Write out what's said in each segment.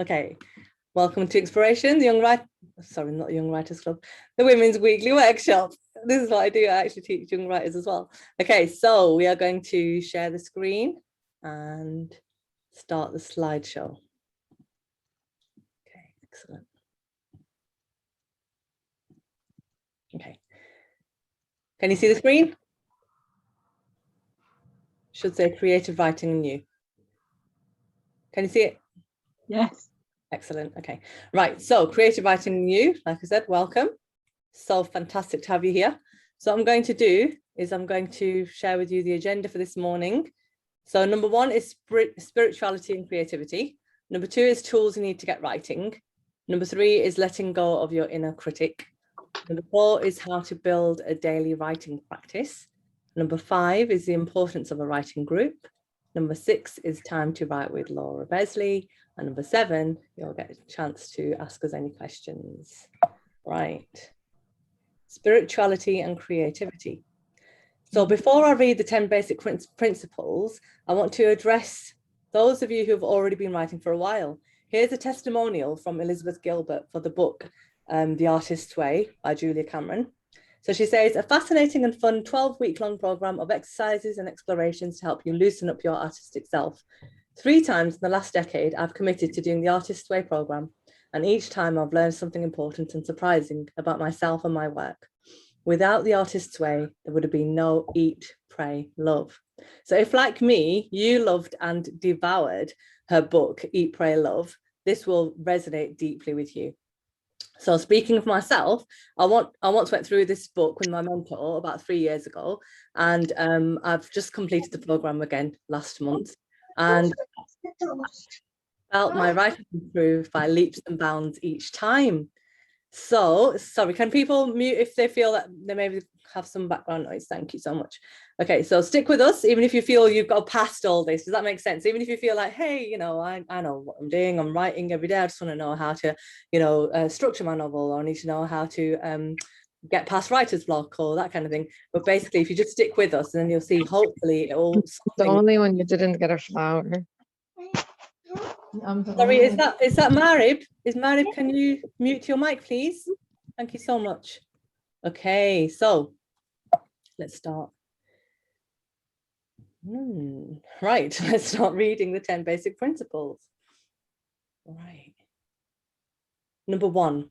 Okay, welcome to Inspiration, the not the Young Writers Club, the Women's Weekly Workshop. This is what I do. I actually teach young writers as well. Okay, so we are going to share the screen and start the slideshow. Okay, excellent. Okay, can you see the screen? Should say creative writing and you. Can you see it? Yes. Excellent. Okay, right. So creative writing and you, like I said, welcome. So fantastic to have you here. So what I'm going to do is I'm going to share with you the agenda for this morning. So number one is spirituality and creativity. Number two is tools you need to get writing. Number three is letting go of your inner critic. Number four is how to build a daily writing practice. Number five is the importance of a writing group. Number six is time to write with Laura Besley. And number seven, you'll get a chance to ask us any questions. Right. Spirituality and creativity. So before I read the 10 basic principles, I want to address those of you who have already been writing for a while. Here's a testimonial from Elizabeth Gilbert for the book, The Artist's Way by Julia Cameron. So she says, a fascinating and fun 12-week-long program of exercises and explorations to help you loosen up your artistic self. 3 times in the last decade, I've committed to doing the Artist's Way program. And each time I've learned something important and surprising about myself and my work. Without the Artist's Way, there would have been no Eat, Pray, Love. So if, like me, you loved and devoured her book, Eat, Pray, Love, this will resonate deeply with you. So speaking of myself, I once went through this book with my mentor about 3 years ago, and I've just completed the program again last month, and felt my writing improve by leaps and bounds each time. So, sorry, can people mute if they feel that they maybe have some background noise? Thank you so much. Okay, so stick with us, even if you feel you've got past all this. Does that make sense? Even if you feel like, hey, you know, I know what I'm doing, I'm writing every day, I just want to know how to, you know, structure my novel, or I need to know how to get past writer's block or that kind of thing. But basically, if you just stick with us, then you'll see, hopefully, it all... The only one you didn't get a flower. Sorry, is that Marib? Is Marib, can you mute your mic, please? Thank you so much. Okay, so let's start. Right, let's start reading the 10 basic principles. All right. Number 1,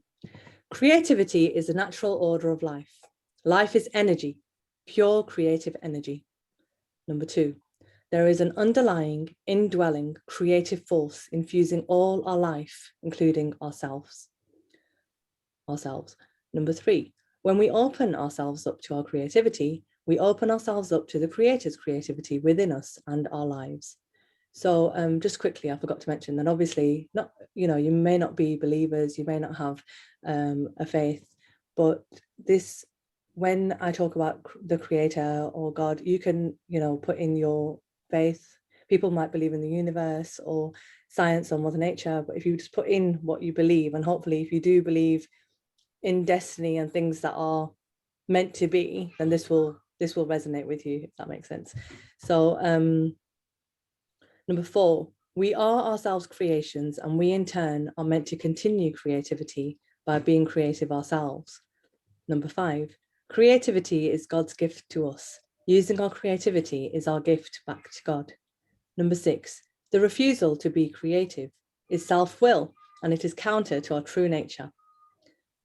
creativity is a natural order of life. Life is energy, pure creative energy. Number 2, there is an underlying, indwelling creative force infusing all our life, including ourselves. Number 3, when we open ourselves up to our creativity, we open ourselves up to the creator's creativity within us and our lives. So just quickly, I forgot to mention that obviously, not, you know, you may not be believers, you may not have a faith, but this, when I talk about the creator or God, you can, you know, put in your faith. People might believe in the universe or science or Mother Nature, but if you just put in what you believe, and hopefully if you do believe in destiny and things that are meant to be, then this will resonate with you, if that makes sense. So number 4, we are ourselves creations, and we in turn are meant to continue creativity by being creative ourselves. Number 5, creativity is God's gift to us. Using our creativity is our gift back to God. Number 6, the refusal to be creative is self-will, and it is counter to our true nature.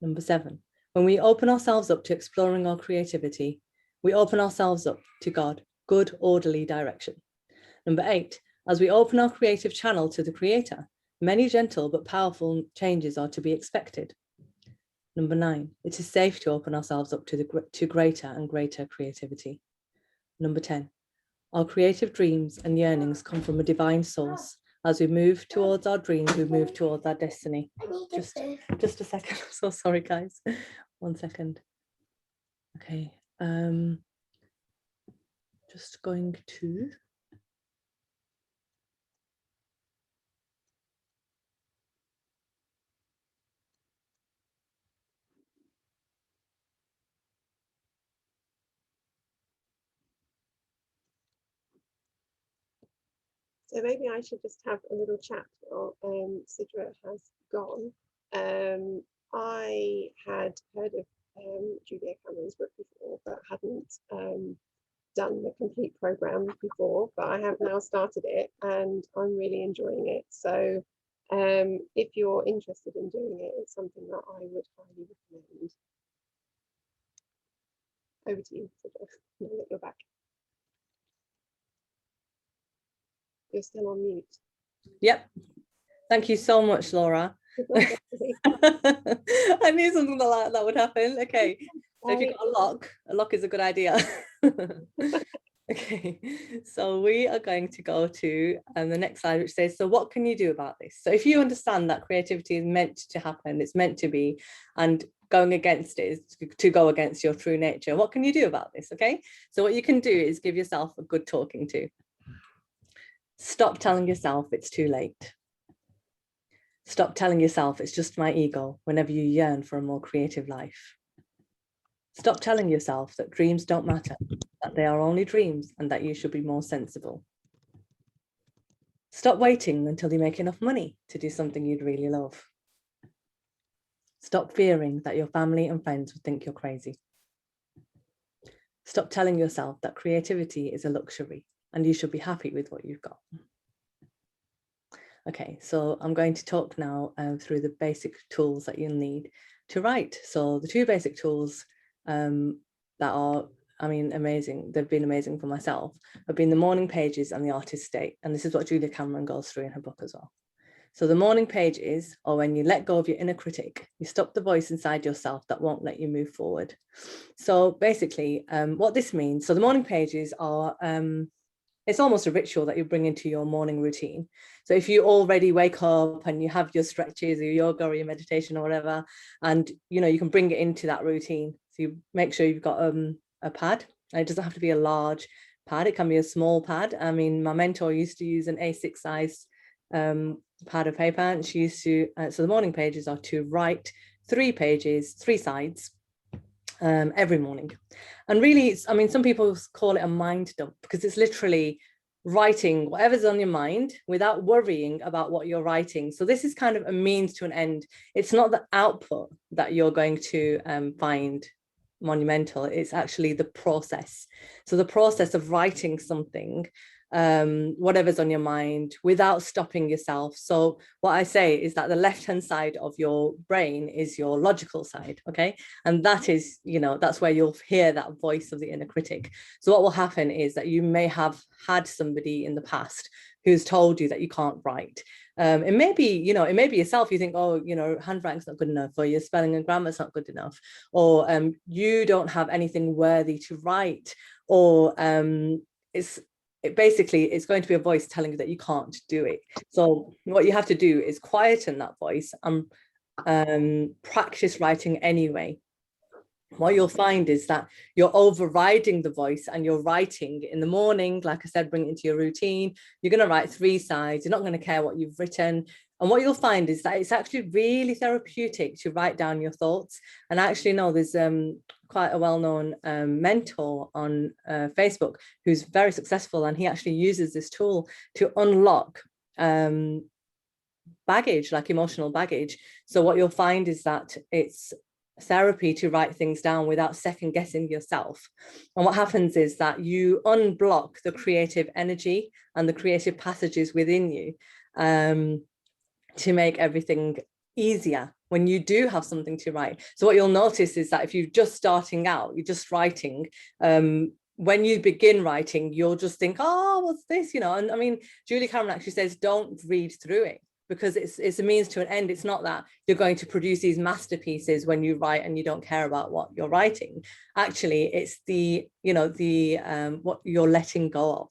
Number 7, when we open ourselves up to exploring our creativity, we open ourselves up to God, good, orderly direction. Number 8, as we open our creative channel to the Creator, many gentle but powerful changes are to be expected. Number 9, it is safe to open ourselves up to greater and greater creativity. Number 10, our creative dreams and yearnings come from a divine source. As we move towards our dreams, we move towards our destiny. Just a second. I'm so sorry, guys. 1 second. Okay. Just going to... So maybe I should just have a little chat while Sidra has gone. I had heard of Julia Cameron's book before, but hadn't done the complete program before, but I have now started it and I'm really enjoying it. So if you're interested in doing it, it's something that I would highly recommend. Over to you, Sidra. Now that you're back. You're still on mute. Yep. Thank you so much, Laura. I knew something like that would happen. Okay. So if you've got a lock is a good idea. Okay, so we are going to go to the next slide, which says, so what can you do about this? So if you understand that creativity is meant to happen, it's meant to be, and going against it is to go against your true nature, what can you do about this? Okay, so what you can do is give yourself a good talking to. Stop telling yourself it's too late. Stop telling yourself it's just my ego whenever you yearn for a more creative life. Stop telling yourself that dreams don't matter, that they are only dreams, and that you should be more sensible. Stop waiting until you make enough money to do something you'd really love. Stop fearing that your family and friends would think you're crazy. Stop telling yourself that creativity is a luxury and you should be happy with what you've got. Okay, so I'm going to talk now through the basic tools that you'll need to write. So the two basic tools that are, I mean, amazing, they've been amazing for myself, have been the morning pages and the artist state. And this is what Julia Cameron goes through in her book as well. So the morning pages are when you let go of your inner critic, you stop the voice inside yourself that won't let you move forward. So basically what this means, so the morning pages are, it's almost a ritual that you bring into your morning routine. So if you already wake up and you have your stretches or your yoga or your meditation or whatever, and you know, you can bring it into that routine. So you make sure you've got a pad. And it doesn't have to be a large pad, it can be a small pad. I mean, my mentor used to use an A6 size pad of paper, and she used to, so the morning pages are to write 3 pages, 3 sides every morning. And really, I mean, some people call it a mind dump because it's literally writing whatever's on your mind without worrying about what you're writing. So this is kind of a means to an end. It's not the output that you're going to find monumental, it's actually the process. So the process of writing something, whatever's on your mind, without stopping yourself. So what I say is that the left-hand side of your brain is your logical side, okay? And that is, you know, that's where you'll hear that voice of the inner critic. So what will happen is that you may have had somebody in the past who's told you that you can't write. It may be, you know, it may be yourself. You think, oh, you know, handwriting's not good enough, or your spelling and grammar's not good enough, or you don't have anything worthy to write, or basically it's going to be a voice telling you that you can't do it. So what you have to do is quieten that voice and practice writing anyway. What you'll find is that you're overriding the voice and you're writing in the morning. Like I said, bring it into your routine. You're going to write 3 sides. You're not going to care what you've written. And what you'll find is that it's actually really therapeutic to write down your thoughts. And I actually know there's quite a well-known mentor on Facebook who's very successful, and he actually uses this tool to unlock baggage, like emotional baggage. So what you'll find is that it's therapy to write things down without second guessing yourself. And what happens is that you unblock the creative energy and the creative passages within you to make everything easier when you do have something to write. So what you'll notice is that if you're just starting out, you're just writing, when you begin writing, you'll just think, oh, what's this, you know? And I mean, Julia Cameron actually says, don't read through it, because it's a means to an end. It's not that you're going to produce these masterpieces when you write and you don't care about what you're writing. Actually, it's the, you know, the what you're letting go of.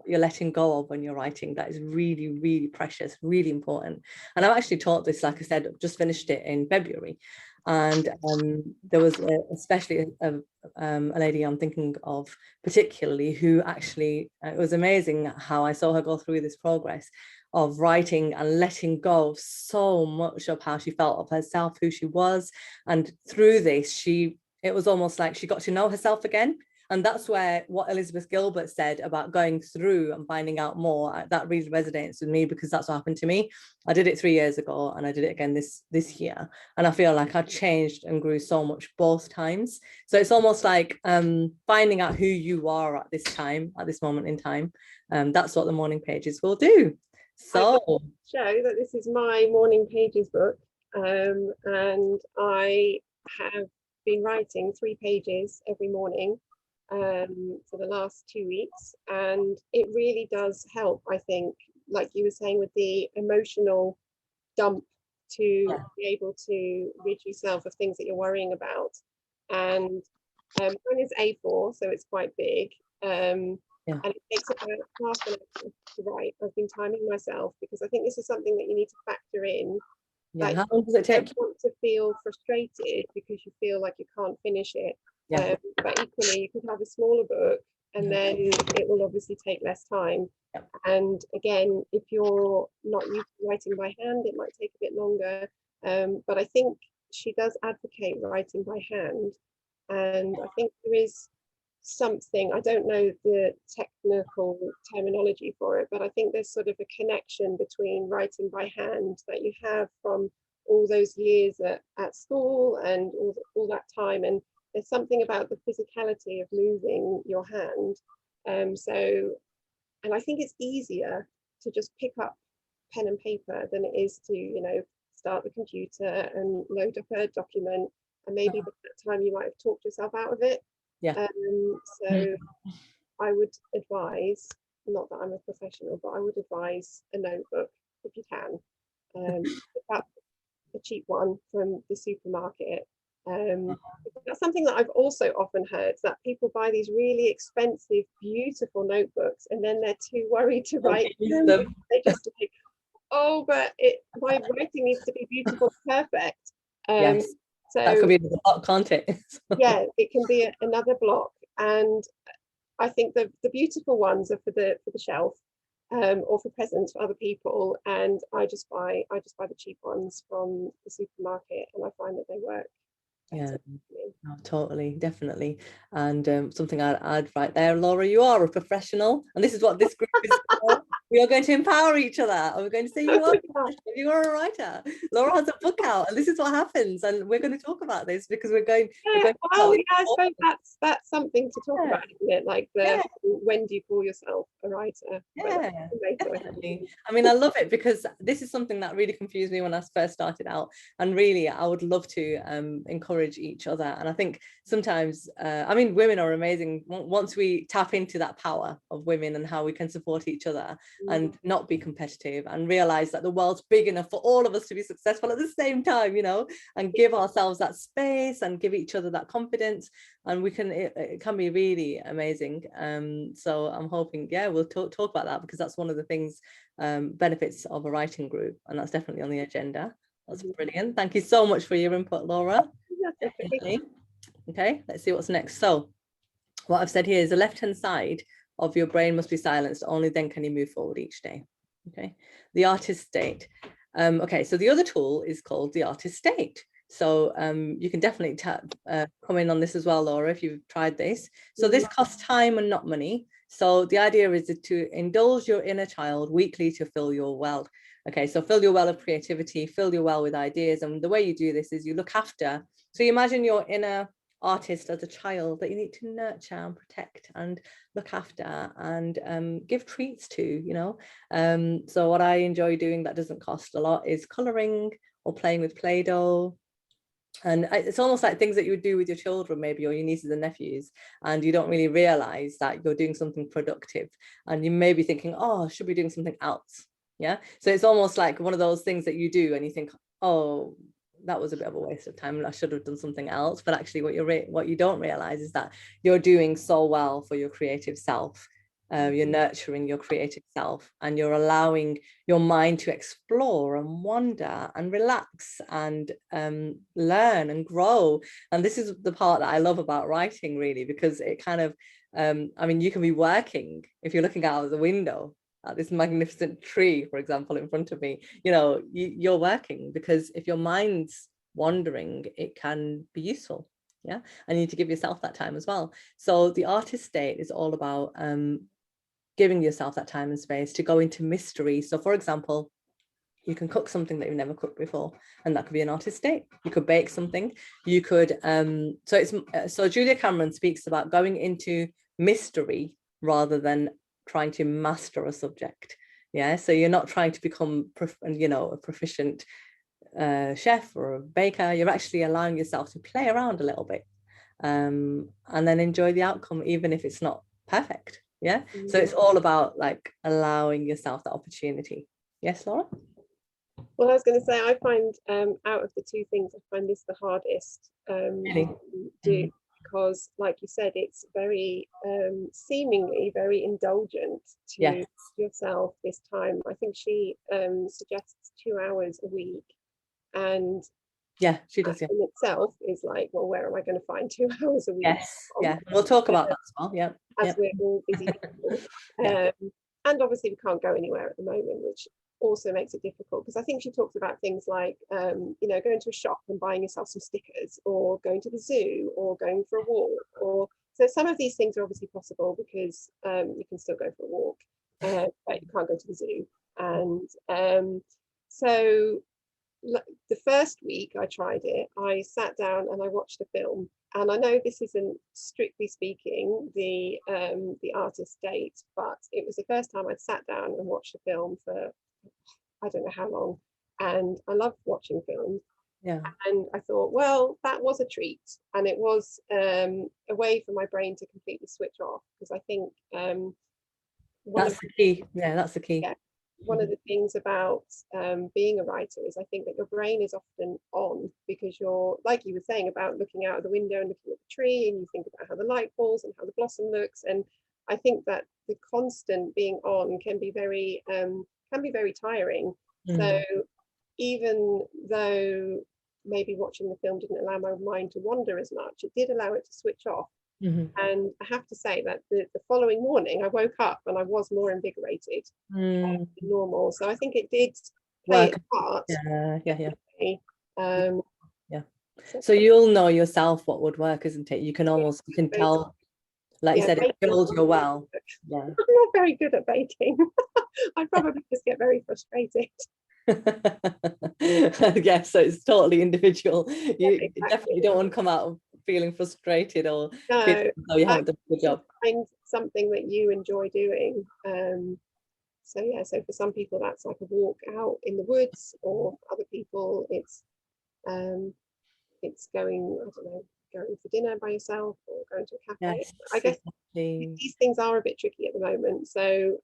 You're letting go of when you're writing, that is really, really precious, really important. And I've actually taught this, like I said, just finished it in February. And there was especially a lady I'm thinking of particularly, who actually, it was amazing how I saw her go through this progress of writing and letting go of so much of how she felt of herself, who she was. And through this, it was almost like she got to know herself again. And that's where what Elizabeth Gilbert said about going through and finding out more, that really resonates with me, because that's what happened to me. I did it 3 years ago and I did it again this year. And I feel like I changed and grew so much both times. So it's almost like finding out who you are at this time, at this moment in time. That's what the morning pages will do. So show that this is my morning pages book, and I have been writing 3 pages every morning for the last 2 weeks, and it really does help, I think, like you were saying, with the emotional dump, to be able to rid yourself of things that you're worrying about. And mine is A4, so it's quite big. And it takes about half an hour to write. I've been timing myself because I think this is something that you need to factor in. Yeah, how long does it take? You don't want to feel frustrated because you feel like you can't finish it. Yeah. But equally, you could have a smaller book, and then it will obviously take less time. Yep. And again, if you're not used to writing by hand, it might take a bit longer. But I think she does advocate writing by hand. And I think there is something, I don't know the technical terminology for it, but I think there's sort of a connection between writing by hand that you have from all those years at school and all that time. And there's something about the physicality of moving your hand. And I think it's easier to just pick up pen and paper than it is to, you know, start the computer and load up a document. And maybe by that time you might have talked yourself out of it. Yeah. So I would advise, not that I'm a professional, but I would advise a notebook if you can. That's a cheap one from the supermarket. That's something that I've also often heard, that people buy these really expensive, beautiful notebooks, and then they're too worried to write them. They just like, oh, but my writing needs to be beautiful, perfect. Yes. So that could be a block, can't it? Yeah, it can be another block. And I think the beautiful ones are for the shelf, or for presents for other people. And I just buy the cheap ones from the supermarket, and I find that they work. Yeah, no, totally, definitely. And something I'd add right there, Laura, you are a professional, and this is what this group is for. We are going to empower each other, and we're going to say you are a writer. Laura has a book out, and this is what happens, and we're going to talk about this because we're going. I suppose that's something to talk about, isn't it? Like when do you call yourself a writer? Yeah, definitely. I mean, I love it because this is something that really confused me when I first started out, and really, I would love to encourage each other. And I think sometimes I mean, women are amazing once we tap into that power of women and how we can support each other and not be competitive, and realize that the world's big enough for all of us to be successful at the same time, you know, and give ourselves that space and give each other that confidence, and we can, it can be really amazing. So I'm hoping, yeah, we'll talk about that, because that's one of the things, benefits of a writing group, and that's definitely on the agenda. That's brilliant. Thank you so much for your input, Laura. Definitely. Okay, let's see what's next. So what I've said here is the left-hand side of your brain must be silenced. Only then can you move forward each day. Okay, the artist state. Okay, so the other tool is called the artist state. So you can definitely come in on this as well, Laura, if you've tried this. So this costs time and not money. So the idea is to indulge your inner child weekly to fill your well. Okay, so fill your well of creativity, fill your well with ideas. And the way you do this is you look after. So you imagine your inner artist as a child that you need to nurture and protect and look after and give treats to, you know. So what I enjoy doing that doesn't cost a lot is coloring or playing with Play-Doh. And it's almost like things that you would do with your children, maybe, or your nieces and nephews, and you don't really realize that you're doing something productive, and you may be thinking, oh, I should be doing something else. Yeah, so it's almost like one of those things that you do and you think, oh, that was a bit of a waste of time, I should have done something else. But actually what you don't realize is that you're doing so well for your creative self. You're nurturing your creative self, and you're allowing your mind to explore and wander and relax and learn and grow. And this is the part that I love about writing, really, because it kind of, I mean, you can be working if you're looking out of the window at this magnificent tree, for example, in front of me, you know, you're working, because if your mind's wandering, it can be useful. Yeah, and you need to give yourself that time as well. So the artist state is all about giving yourself that time and space to go into mystery. So for example, you can cook something that you've never cooked before, and that could be an artist state. You could bake something. You could so Julia Cameron speaks about going into mystery rather than trying to master a subject. Yeah, so you're not trying to become a proficient chef or a baker. You're actually allowing yourself to play around a little bit, and then enjoy the outcome, even if it's not perfect. Yeah, so it's all about like allowing yourself that opportunity. Yes, Laura? Well, I was going to say, I find out of the two things, I find this the hardest Really? to do, because, like you said, it's very seemingly very indulgent to Yes. yourself this time. I think she suggests 2 hours a week, and Yeah, she does. Yeah. in itself is like, well, where am I going to find 2 hours a week? Yes. Yeah. We'll talk about that as well. Yeah. As we're all busy people. Yeah. And obviously we can't go anywhere at the moment, which also makes it difficult, because I think she talks about things like going to a shop and buying yourself some stickers, or going to the zoo, or going for a walk, or so some of these things are obviously possible because you can still go for a walk, but you can't go to the zoo. And so the first week I tried it, I sat down and I watched a film. And I know this isn't strictly speaking the artist date, but it was the first time I'd sat down and watched a film for I don't know how long. And I love watching films. Yeah. And I thought, well, that was a treat. And it was a way for my brain to completely switch off. Because I think that's the key. Yeah, that's the key. Yeah, one of the things about being a writer is I think that your brain is often on, because you're, like you were saying, about looking out of the window and looking at the tree, and you think about how the light falls and how the blossom looks. And I think that the constant being on can be very tiring. So even though maybe watching the film didn't allow my mind to wander as much, it did allow it to switch off. And I have to say that the following morning I woke up and I was more invigorated than normal. So I think it did play a part. Yeah. So you'll know yourself what would work, isn't it? You can tell, like you said, it builds you well. Yeah. I'm not very good at baking. I probably just get very frustrated. Yeah, so it's totally individual. You definitely don't want to come out feeling frustrated or feeling as though you haven't done a good job. Find something that you enjoy doing. So for some people that's like a walk out in the woods, or other people it's going, I don't know, going for dinner by yourself, or going to a cafe. Yes, I guess exactly. these things are a bit tricky at the moment. So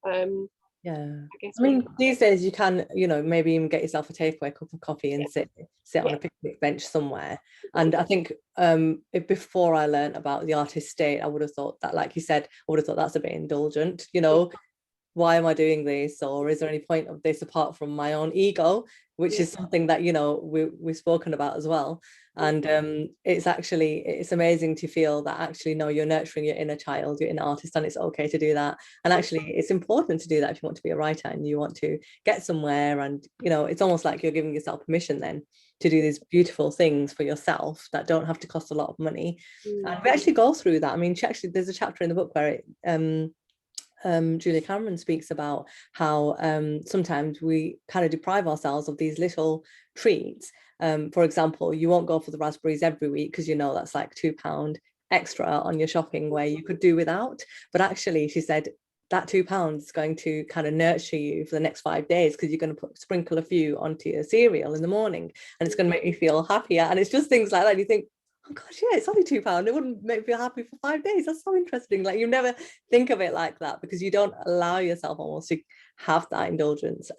yeah, I mean, these days you can, maybe even get yourself a takeaway cup of coffee and sit on a picnic bench somewhere. And I think before I learned about the artist state, I would have thought that, like you said, I would have thought that's a bit indulgent, why am I doing this, or is there any point of this apart from my own ego, which is something that we've spoken about as well. And it's amazing to feel that actually no, you're nurturing your inner child, your inner artist, and it's okay to do that. And actually it's important to do that if you want to be a writer and you want to get somewhere. And it's almost like you're giving yourself permission then to do these beautiful things for yourself that don't have to cost a lot of money. And we actually go through that. I mean, there's a chapter in the book where Julia Cameron speaks about how sometimes we kind of deprive ourselves of these little treats. For example, you won't go for the raspberries every week because that's like £2 extra on your shopping, where you could do without. But actually, she said, that £2 is going to kind of nurture you for the next 5 days, because you're going to sprinkle a few onto your cereal in the morning, and it's going to make you feel happier. And it's just things like that. You think, oh gosh, yeah, it's only £2. It wouldn't make me feel happy for 5 days. That's so interesting. Like, you never think of it like that, because you don't allow yourself almost to have that indulgence,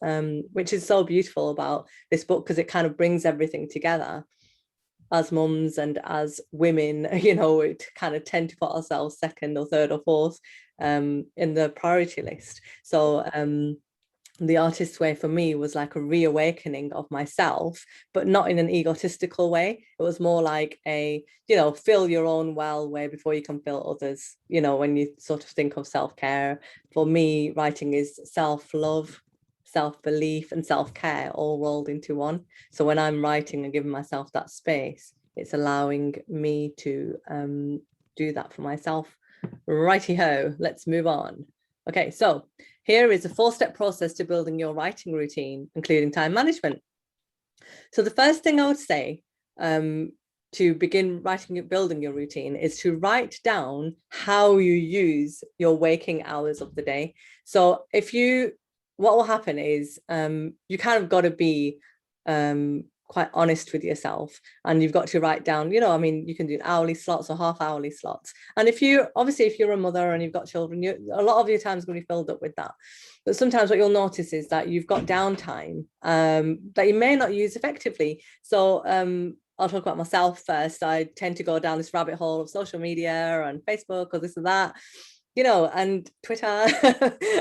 which is so beautiful about this book, because it kind of brings everything together. As mums and as women, we kind of tend to put ourselves second or third or fourth in the priority list. So the artist's way for me was like a reawakening of myself, but not in an egotistical way. It was more like a, fill your own well way before you can fill others. When you sort of think of self-care, for me, writing is self-love, self-belief and self-care all rolled into one. So when I'm writing and giving myself that space, it's allowing me to do that for myself. Righty-ho, let's move on. Okay, so here is a 4-step process to building your writing routine, including time management. So the first thing I would say to begin building your routine is to write down how you use your waking hours of the day. So what will happen is you kind of got to be quite honest with yourself, and you've got to write down, you know, I mean, you can do hourly slots or half-hourly slots. And if you're a mother and you've got children, a lot of your time is going to be filled up with that. But sometimes what you'll notice is that you've got downtime that you may not use effectively. So I'll talk about myself first. I tend to go down this rabbit hole of social media and Facebook or this or that, you know, and Twitter,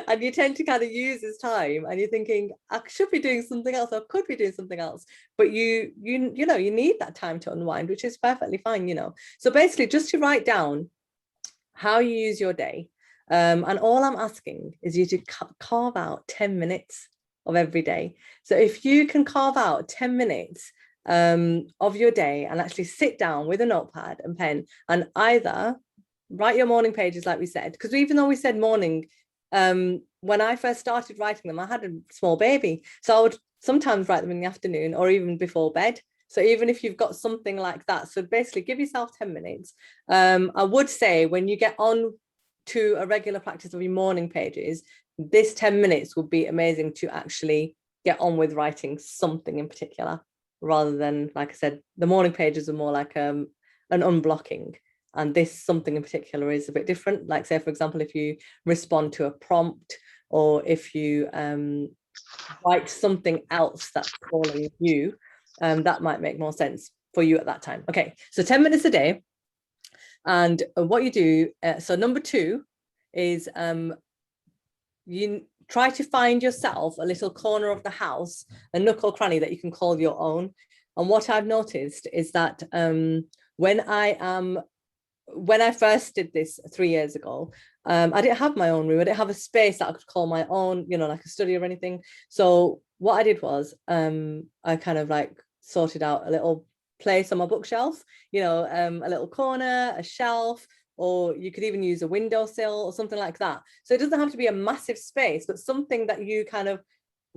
and you tend to kind of use this time, and you're thinking, I should be doing something else, or could be doing something else, but you know, you need that time to unwind, which is perfectly fine, you know. So basically, just to write down how you use your day, and all I'm asking is you to carve out 10 minutes of every day. So if you can carve out 10 minutes of your day and actually sit down with a notepad and pen and either write your morning pages, like we said, because even though we said morning, when I first started writing them, I had a small baby, so I would sometimes write them in the afternoon or even before bed. So even if you've got something like that, so basically give yourself 10 minutes. I would say when you get on to a regular practice of your morning pages, this 10 minutes would be amazing to actually get on with writing something in particular, rather than, like I said, the morning pages are more like an unblocking. And this something in particular is a bit different. Like, say, for example, if you respond to a prompt, or if you write something else that's calling you, that might make more sense for you at that time. Okay, so 10 minutes a day. And what you do, so number 2 is you try to find yourself a little corner of the house, a nook or cranny that you can call your own. And what I've noticed is that when I first did this 3 years ago, I didn't have my own room. I didn't have a space that I could call my own, you know, like a study or anything. So what I did was I kind of like sorted out a little place on my bookshelf, you know, a little corner, a shelf, or you could even use a windowsill or something like that. So it doesn't have to be a massive space, but something that you kind of,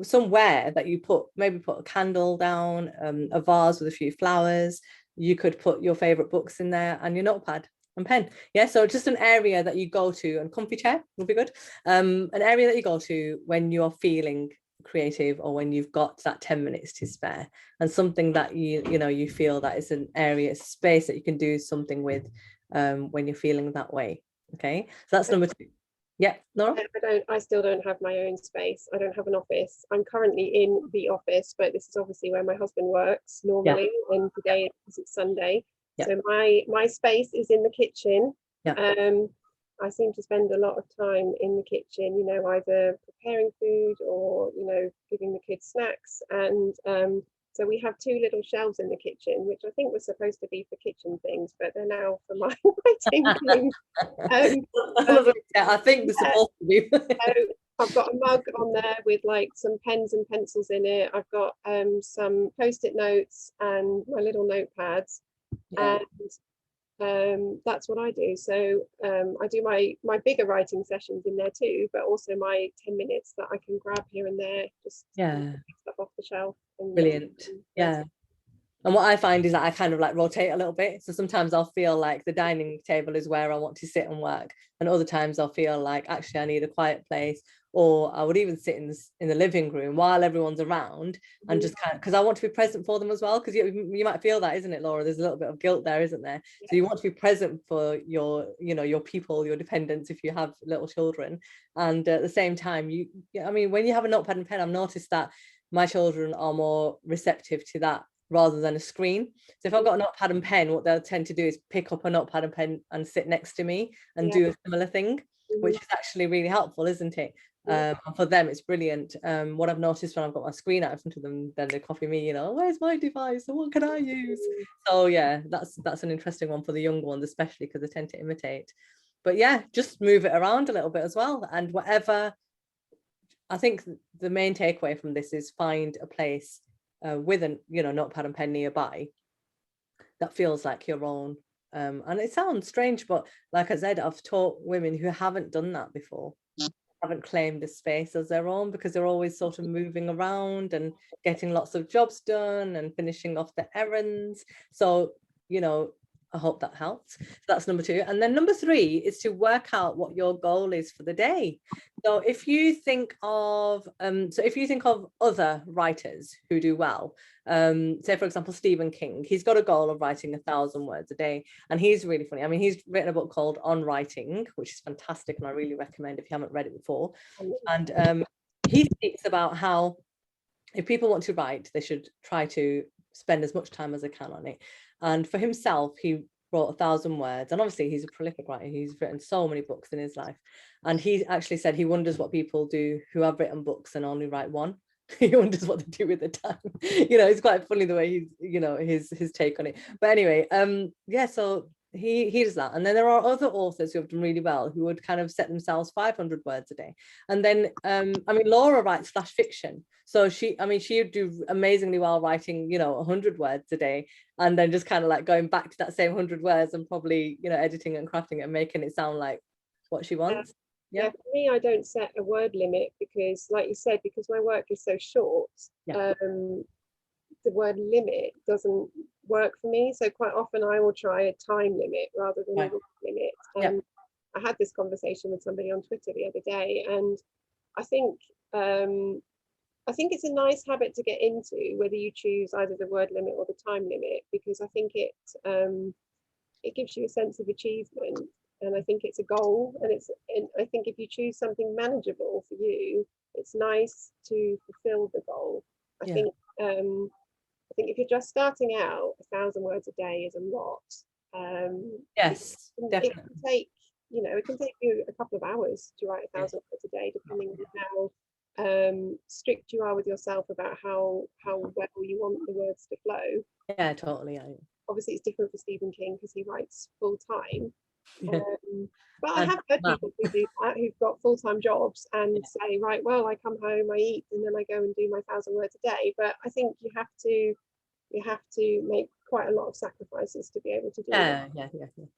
somewhere that you maybe put a candle down, a vase with a few flowers. You could put your favorite books in there and your notepad and pen. Yeah, so just an area that you go to, and comfy chair would be good. An area that you go to when you're feeling creative, or when you've got that 10 minutes to spare, and something that you feel that is an area, space that you can do something with when you're feeling that way. Okay, so that's number 2. Yeah, Laura? I still don't have my own space. I don't have an office. I'm currently in the office, but this is obviously where my husband works normally. Yeah. And today, because it's Sunday, yeah. So my space is in the kitchen. Yeah. I seem to spend a lot of time in the kitchen, you know, either preparing food or, you know, giving the kids snacks. And so we have 2 little shelves in the kitchen, which I think were supposed to be for kitchen things, but they're now for my writing things. I think they're supposed to be. So I've got a mug on there with like some pens and pencils in it. I've got some post-it notes and my little notepads. Yeah. And that's what I do. So I do my bigger writing sessions in there too, but also my 10 minutes that I can grab here and there, just pick stuff off the shelf. Brilliant. Yeah. And what I find is that I kind of like rotate a little bit. So sometimes I'll feel like the dining table is where I want to sit and work. And other times I'll feel like actually I need a quiet place. Or I would even sit in the living room while everyone's around, and just kind of, because I want to be present for them as well. Because you might feel that, isn't it, Laura? There's a little bit of guilt there, isn't there? Yeah. So you want to be present for your people, your dependents, if you have little children. And at the same time, when you have a notepad and pen, I've noticed that my children are more receptive to that rather than a screen. So if I've got a notepad and pen, what they'll tend to do is pick up a notepad and pen and sit next to me and do a similar thing, which is actually really helpful, isn't it? And for them, it's brilliant. What I've noticed when I've got my screen out in front of them, then they copy me, where's my device and what can I use? So yeah, that's an interesting one for the younger ones, especially because they tend to imitate. But yeah, just move it around a little bit as well. And whatever, I think the main takeaway from this is find a place with a notepad and pen nearby, that feels like your own. And it sounds strange, but like I said, I've taught women who haven't done that before, haven't claimed the space as their own, because they're always sort of moving around and getting lots of jobs done and finishing off their errands. So, you know, I hope that helps. So that's number 2. And then number 3 is to work out what your goal is for the day. So if you think of other writers who do well, say for example Stephen King, he's got a goal of writing 1,000 words a day, and he's really funny. I mean, he's written a book called On Writing, which is fantastic, and I really recommend if you haven't read it before. And he speaks about how if people want to write, they should try to spend as much time as they can on it. And for himself, he wrote 1,000 words, and obviously he's a prolific writer. He's written so many books in his life, and he actually said he wonders what people do who have written books and only write one. He wonders what they do with the time. You know, it's quite funny the way he's, you know, his take on it. But anyway, yeah, so he does that. And then there are other authors who have done really well, who would kind of set themselves 500 words a day. And then I mean, Laura writes flash fiction, so she would do amazingly well writing, you know, 100 words a day, and then just kind of like going back to that same 100 words and probably, you know, editing and crafting it and making it sound like what she wants. Yeah, for me, I don't set a word limit because, like you said, because my work is so short, the word limit doesn't work for me. So quite often I will try a time limit rather than a word limit. And I had this conversation with somebody on Twitter the other day, and I think it's a nice habit to get into, whether you choose either the word limit or the time limit, because I think it gives you a sense of achievement. And I think it's a goal, and I think if you choose something manageable for you, it's nice to fulfill the goal. I think if you're just starting out, 1,000 words a day is a lot. Yes, definitely. It can take you a couple of hours to write 1,000 words a day, depending on how strict you are with yourself about how well you want the words to flow. Yeah, totally. Obviously, it's different for Stephen King because he writes full time. Yeah. But I have heard people who do that, who've got full-time jobs and say, right, well, I come home, I eat, and then I go and do my 1,000 words a day. But I think you have to make quite a lot of sacrifices to be able to do that.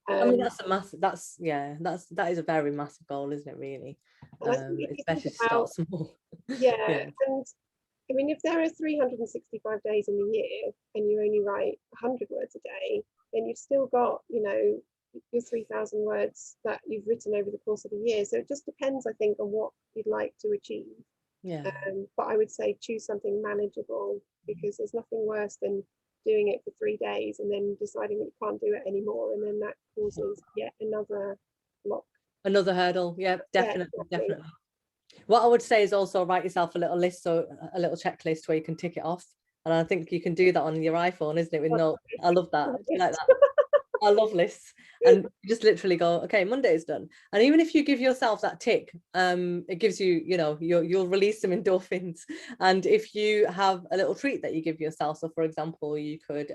I mean, that is a very massive goal, isn't it, really? It's better to start small. And I mean, if there are 365 days in the year and you only write 100 words a day, then you've still got, you know, your 3,000 words that you've written over the course of the year. So it just depends, I think, on what you'd like to achieve. But I would say choose something manageable, because there's nothing worse than doing it for 3 days and then deciding that you can't do it anymore, and then that causes yet another block, another hurdle. Definitely. What I would say is also write yourself a little list, so a little checklist where you can tick it off. And I think you can do that on your iPhone, isn't it, with notes? I love that. I like that. I love lists. And you just literally go, okay, Monday is done. And even if you give yourself that tick, it gives you, you know, you'll release some endorphins. And if you have a little treat that you give yourself, so for example, you could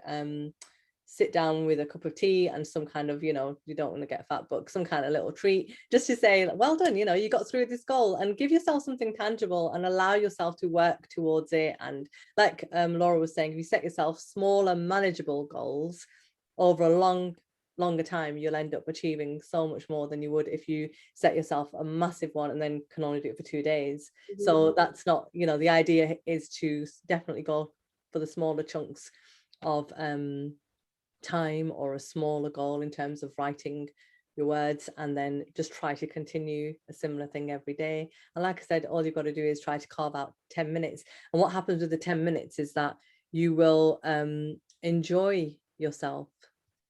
sit down with a cup of tea and some kind of, you know, you don't want to get fat, but some kind of little treat, just to say, well done, you know, you got through this goal, and give yourself something tangible and allow yourself to work towards it. And like Laura was saying, if you set yourself small and manageable goals over a longer time, you'll end up achieving so much more than you would if you set yourself a massive one and then can only do it for 2 days. So that's not, you know, the idea is to definitely go for the smaller chunks of time, or a smaller goal in terms of writing your words, and then just try to continue a similar thing every day. And like I said, all you've got to do is try to carve out 10 minutes. And what happens with the 10 minutes is that you will enjoy yourself,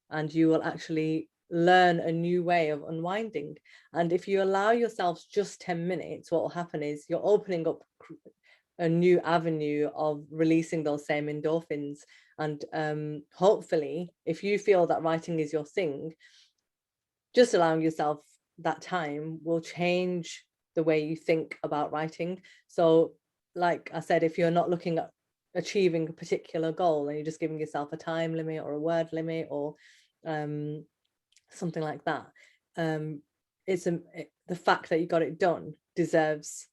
and you will actually learn a new way of unwinding. And if you allow yourself just 10 minutes, what will happen is you're opening up a new avenue of releasing those same endorphins. And hopefully, if you feel that writing is your thing, just allowing yourself that time will change the way you think about writing. So like I said, if you're not looking at achieving a particular goal and you're just giving yourself a time limit or a word limit or something like that, the fact that you got it done deserves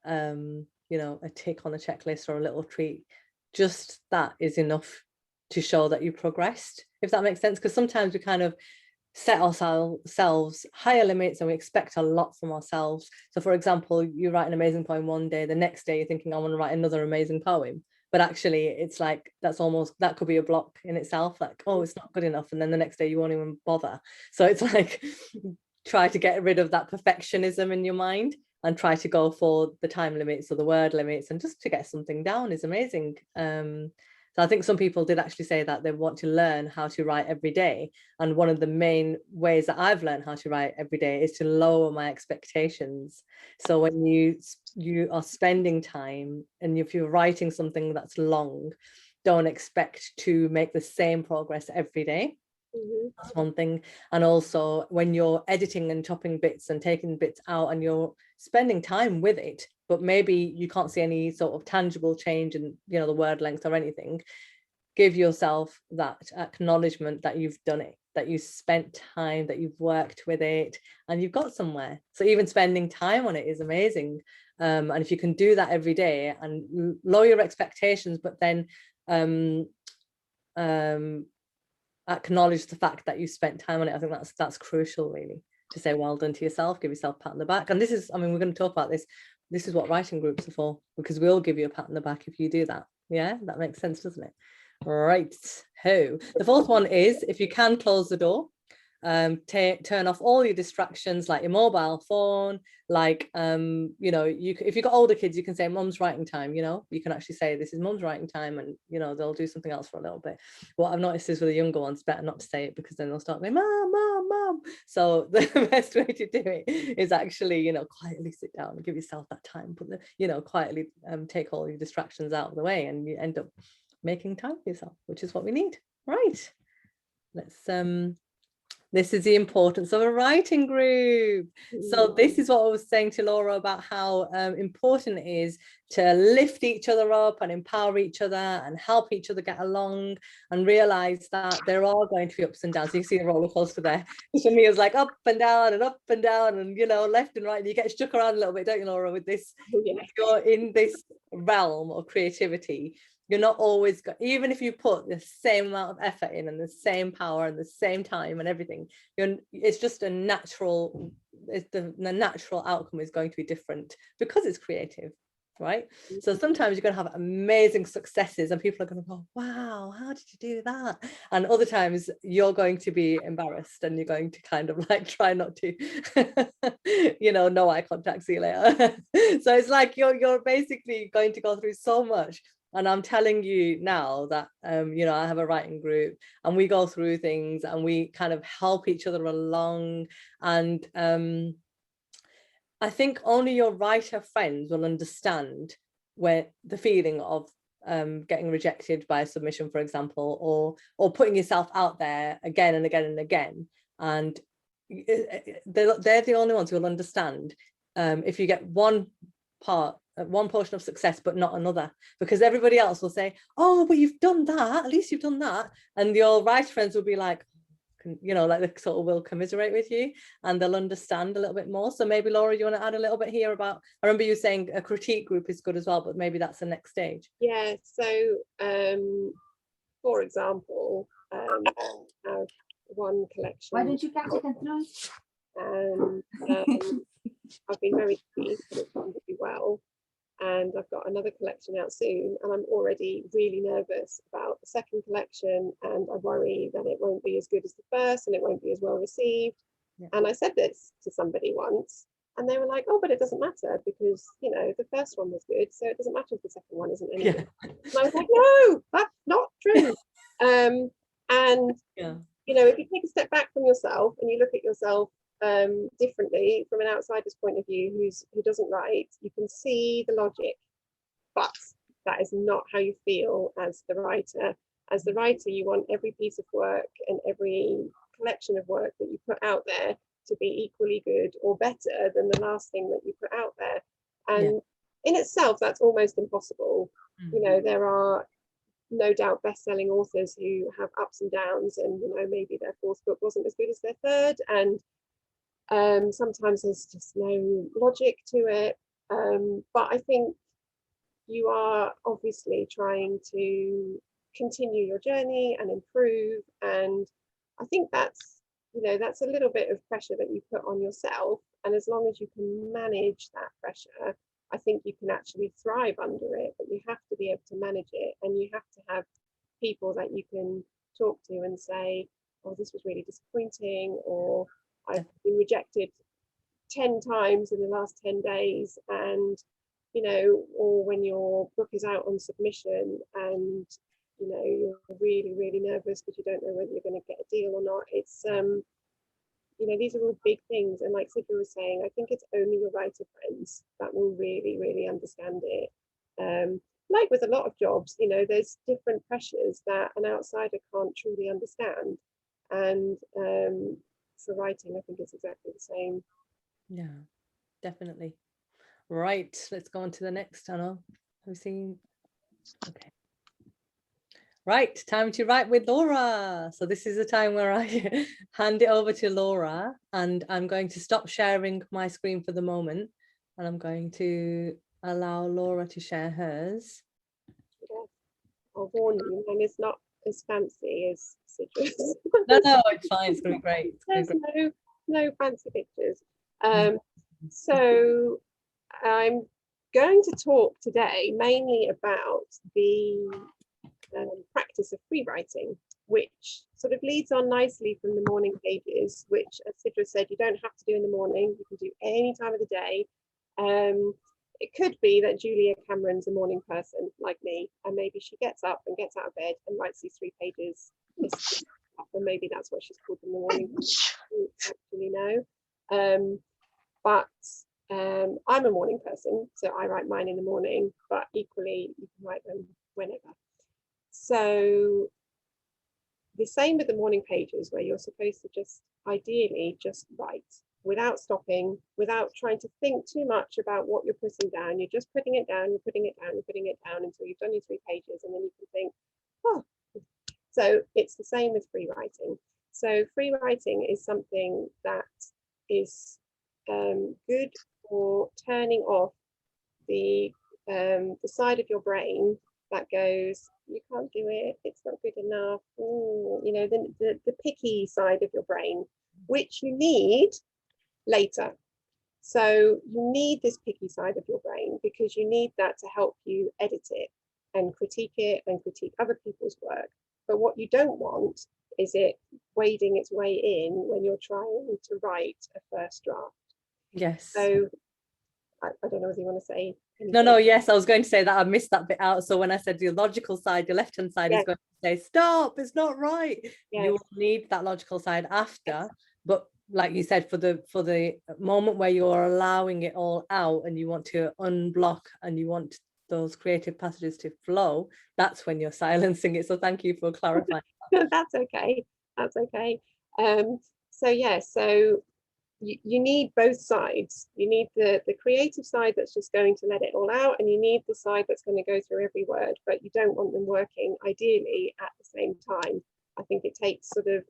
you know, a tick on the checklist or a little treat. Just that is enough to show that you progressed, if that makes sense. Because sometimes we kind of set ourselves higher limits and we expect a lot from ourselves. So for example, you write an amazing poem one day, the next day you're thinking, I want to write another amazing poem. But actually it's like, that could be a block in itself, like, oh, it's not good enough. And then the next day you won't even bother. So it's like, try to get rid of that perfectionism in your mind and try to go for the time limits or the word limits, and just to get something down is amazing. So I think some people did actually say that they want to learn how to write every day. And one of the main ways that I've learned how to write every day is to lower my expectations. So when you are spending time, and if you're writing something that's long, don't expect to make the same progress every day. That's one thing. And also when you're editing and chopping bits and taking bits out and you're spending time with it, but maybe you can't see any sort of tangible change in, you know, the word length or anything, give yourself that acknowledgement that you've done it, that you spent time, that you've worked with it and you've got somewhere. So even spending time on it is amazing. And if you can do that every day and lower your expectations, but then acknowledge the fact that you spent time on it, I think that's crucial, really, to say well done to yourself, give yourself a pat on the back. And this is, I mean, we're going to talk about this. This is what writing groups are for, because we'll give you a pat on the back if you do that. Yeah, that makes sense, doesn't it? Right. The fourth one is, if you can, close the door. Turn off all your distractions, like your mobile phone, like you know, if you've got older kids, you can say mum's writing time, you know, you can actually say this is mum's writing time, and you know, they'll do something else for a little bit. What I've noticed is with the younger ones, better not to say it, because then they'll start going mom. So the best way to do it is actually, you know, quietly sit down and give yourself that time, but you know, quietly take all your distractions out of the way, and you end up making time for yourself, which is what we need. Right, let's this is the importance of a writing group. So this is what I was saying to Laura about how important it is to lift each other up and empower each other and help each other get along, and realize that there are going to be ups and downs. You see the roller coaster there. For me, it was like up and down and, you know, left and right. And you get shook around a little bit, don't you, Laura, with this? You're in this realm of creativity. You're not always even if you put the same amount of effort in and the same power and the same time and everything, it's just a natural, the natural outcome is going to be different because it's creative, right? So sometimes you're going to have amazing successes and people are going to go, wow, how did you do that? And other times you're going to be embarrassed and you're going to kind of like try not to you know, no eye contact, see you later. So it's like you're basically going to go through so much. And I'm telling you now that, you know, I have a writing group and we go through things and we kind of help each other along. And I think only your writer friends will understand where the feeling of getting rejected by a submission, for example, or putting yourself out there again and again and again. And they're the only ones who will understand if you get one portion of success but not another, because everybody else will say, oh, but you've done that, at least you've done that, and your writer friends will be like, you know, like they sort of will commiserate with you and they'll understand a little bit more. So maybe Laura, you want to add a little bit here about, I remember you saying a critique group is good as well, but maybe that's the next stage. Yeah, so for example, I have one collection. Why don't you catch it through? And I've been very lucky, but it's done really well. And I've got another collection out soon, and I'm already really nervous about the second collection, and I worry that it won't be as good as the first and it won't be as well received. Yeah. And I said this to somebody once and they were like, oh, but it doesn't matter because, you know, the first one was good, so it doesn't matter if the second one isn't any good. And I was like, no, that's not true. And you know, if you take a step back from yourself and you look at yourself differently from an outsider's point of view who doesn't write, you can see the logic, but that is not how you feel as the writer. As the writer, you want every piece of work and every collection of work that you put out there to be equally good or better than the last thing that you put out there. And in itself, that's almost impossible. You know, there are no doubt best-selling authors who have ups and downs, and you know, maybe their fourth book wasn't as good as their third, and sometimes there's just no logic to it, but I think you are obviously trying to continue your journey and improve. And I think that's, you know, that's a little bit of pressure that you put on yourself. And as long as you can manage that pressure, I think you can actually thrive under it, but you have to be able to manage it, and you have to have people that you can talk to and say, oh, this was really disappointing, or I've been rejected 10 times in the last 10 days, and, you know, or when your book is out on submission and, you know, you're really, really nervous because you don't know whether you're going to get a deal or not. It's, you know, these are all big things. And like Sidra was saying, I think it's only your writer friends that will really, really understand it. Like with a lot of jobs, you know, there's different pressures that an outsider can't truly understand. And for writing, I think it's exactly the same. Yeah, definitely. Right, let's go on to the next tunnel. Have we seen? Okay. Right, time to write with Laura. So this is the time where I hand it over to Laura, and I'm going to stop sharing my screen for the moment, and I'm going to allow Laura to share hers. Yeah. I'll warn you, mine is not as fancy as Sidra's. No, it's fine. It's going to be great. There's no fancy pictures. So I'm going to talk today mainly about the practice of free writing, which sort of leads on nicely from the morning pages, which, as Sidra said, you don't have to do in the morning. You can do any time of the day. It could be that Julia Cameron's a morning person like me, and maybe she gets up and gets out of bed and writes these 3 pages. And maybe that's what she's called in the morning. I don't actually know. But I'm a morning person, so I write mine in the morning, but equally you can write them whenever. So the same with the morning pages, where you're supposed to just ideally just write without stopping, without trying to think too much about what you're putting down. You're just putting it down, you're putting it down, you're putting it down until you've done your 3 pages, and then you can think, oh. So it's the same with free writing. So free writing is something that is good for turning off the side of your brain that goes, you can't do it, it's not good enough. Ooh, you know, the picky side of your brain, which you need later. So you need this picky side of your brain because you need that to help you edit it and critique other people's work. But what you don't want is it wading its way in when you're trying to write a first draft. Yes. So I don't know if you want to say No, anything. yes, I was going to say that I missed that bit out. So when I said your logical side, your left-hand side is going to say, stop, it's not right. You will need that logical side after. But like you said, for the moment where you're allowing it all out and you want to unblock and you want those creative passages to flow, that's when you're silencing it. So thank you for clarifying that. That's okay. So yeah, so you need both sides. You need the creative side that's just going to let it all out, and you need the side that's going to go through every word, but you don't want them working ideally at the same time. I think it takes sort of,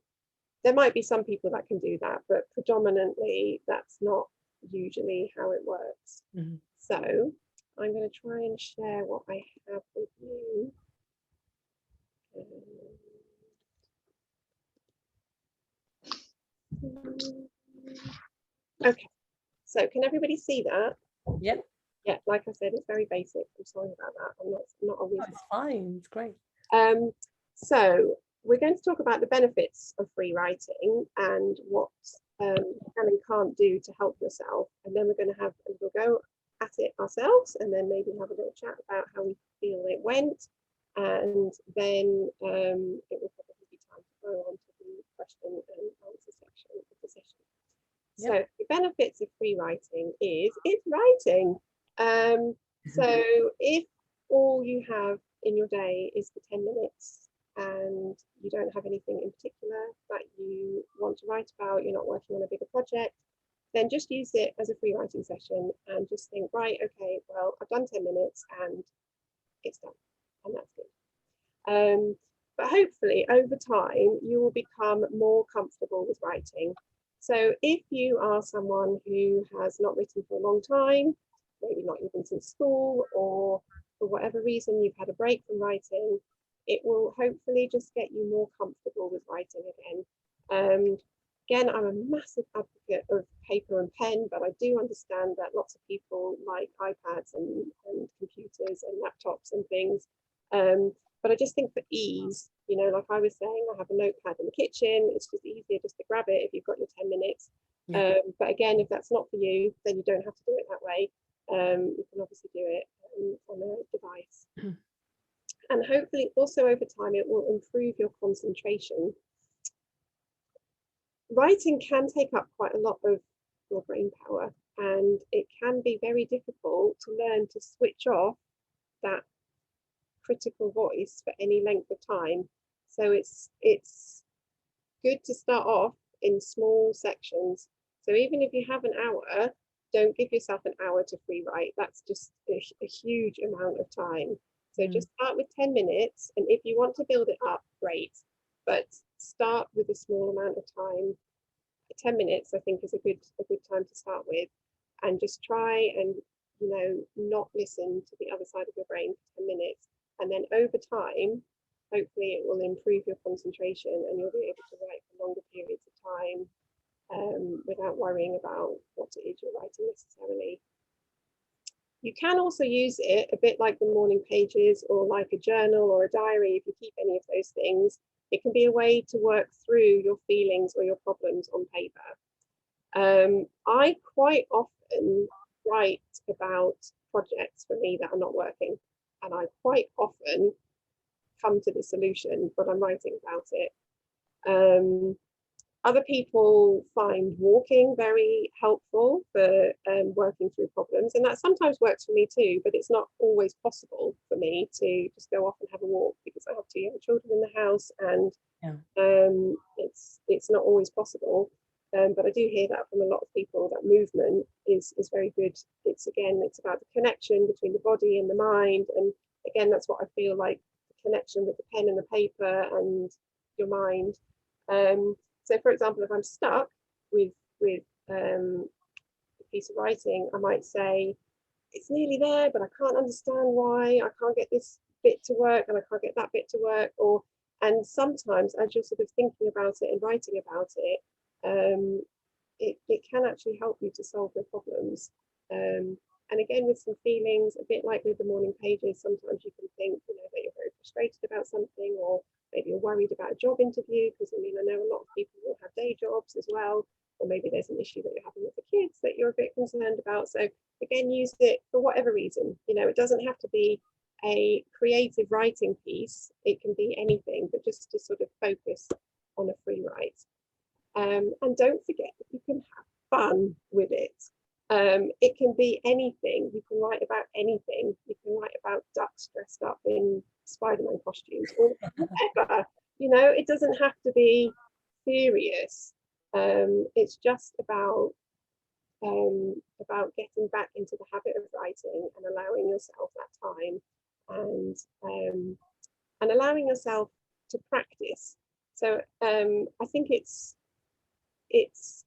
there might be some people that can do that, but predominantly that's not usually how it works. Mm-hmm. So I'm going to try and share what I have with you. Okay, so can everybody see that? Yep. Yeah, like I said, it's very basic. I'm sorry about that. I'm not a wizard. No, it's fine. It's great. So we're going to talk about the benefits of free writing and what you can and can't do to help yourself, and then we're going to have a little go at it ourselves, and then maybe have a little chat about how we feel it went, and then it will probably be time to go on to the question and answer section of the session. Yep. So the benefits of free writing is it's writing. So if all you have in your day is for 10 minutes and you don't have anything in particular that you want to write about, you're not working on a bigger project, then just use it as a free writing session and just think, right, okay, well, I've done 10 minutes and it's done, and that's good. But hopefully over time, you will become more comfortable with writing. So if you are someone who has not written for a long time, maybe not even since school, or for whatever reason you've had a break from writing, it will hopefully just get you more comfortable with writing again. Again, I'm a massive advocate of paper and pen, but I do understand that lots of people like iPads and computers and laptops and things. But I just think for ease, you know, like I was saying, I have a notepad in the kitchen. It's just easier just to grab it if you've got your 10 minutes. Yeah. But again, if that's not for you, then you don't have to do it that way. You can obviously do it on a device. And hopefully also over time, it will improve your concentration. Writing can take up quite a lot of your brain power, and it can be very difficult to learn to switch off that critical voice for any length of time. So it's good to start off in small sections. So even if you have an hour, don't give yourself an hour to free write. That's just a huge amount of time. So just start with 10 minutes, and if you want to build it up, great. But start with a small amount of time. 10 minutes, I think, is a good time to start with, and just try and, you know, not listen to the other side of your brain for 10 minutes. And then over time, hopefully it will improve your concentration and you'll be able to write for longer periods of time without worrying about what it is you're writing necessarily. You can also use it a bit like the morning pages or like a journal or a diary. If you keep any of those things, it can be a way to work through your feelings or your problems on paper. I quite often write about projects for me that are not working, and I quite often come to the solution, but I'm writing about it. Other people find walking very helpful for working through problems, and that sometimes works for me too, but it's not always possible for me to just go off and have a walk because I have 2 young children in the house, and it's not always possible. But I do hear that from a lot of people, that movement is very good. It's about the connection between the body and the mind, and again, that's what I feel like, the connection with the pen and the paper and your mind. So for example, if I'm stuck with a piece of writing, I might say, it's nearly there, but I can't understand why I can't get this bit to work and I can't get that bit to work. And sometimes as you're sort of thinking about it and writing about it, it can actually help you to solve your problems. And again, with some feelings, a bit like with the morning pages, sometimes you can think, you know, that you're very frustrated about something, or maybe you're worried about a job interview, because I mean, I know a lot of people will have day jobs as well, or maybe there's an issue that you're having with the kids that you're a bit concerned about. So again, use it for whatever reason. You know, it doesn't have to be a creative writing piece. It can be anything, but just to sort of focus on a free write. And don't forget that you can have fun with it. It can be anything. You can write about anything. You can write about ducks dressed up in Spider-Man costumes or whatever. You know, it doesn't have to be serious. It's just about getting back into the habit of writing and allowing yourself that time, and allowing yourself to practice. So I think it's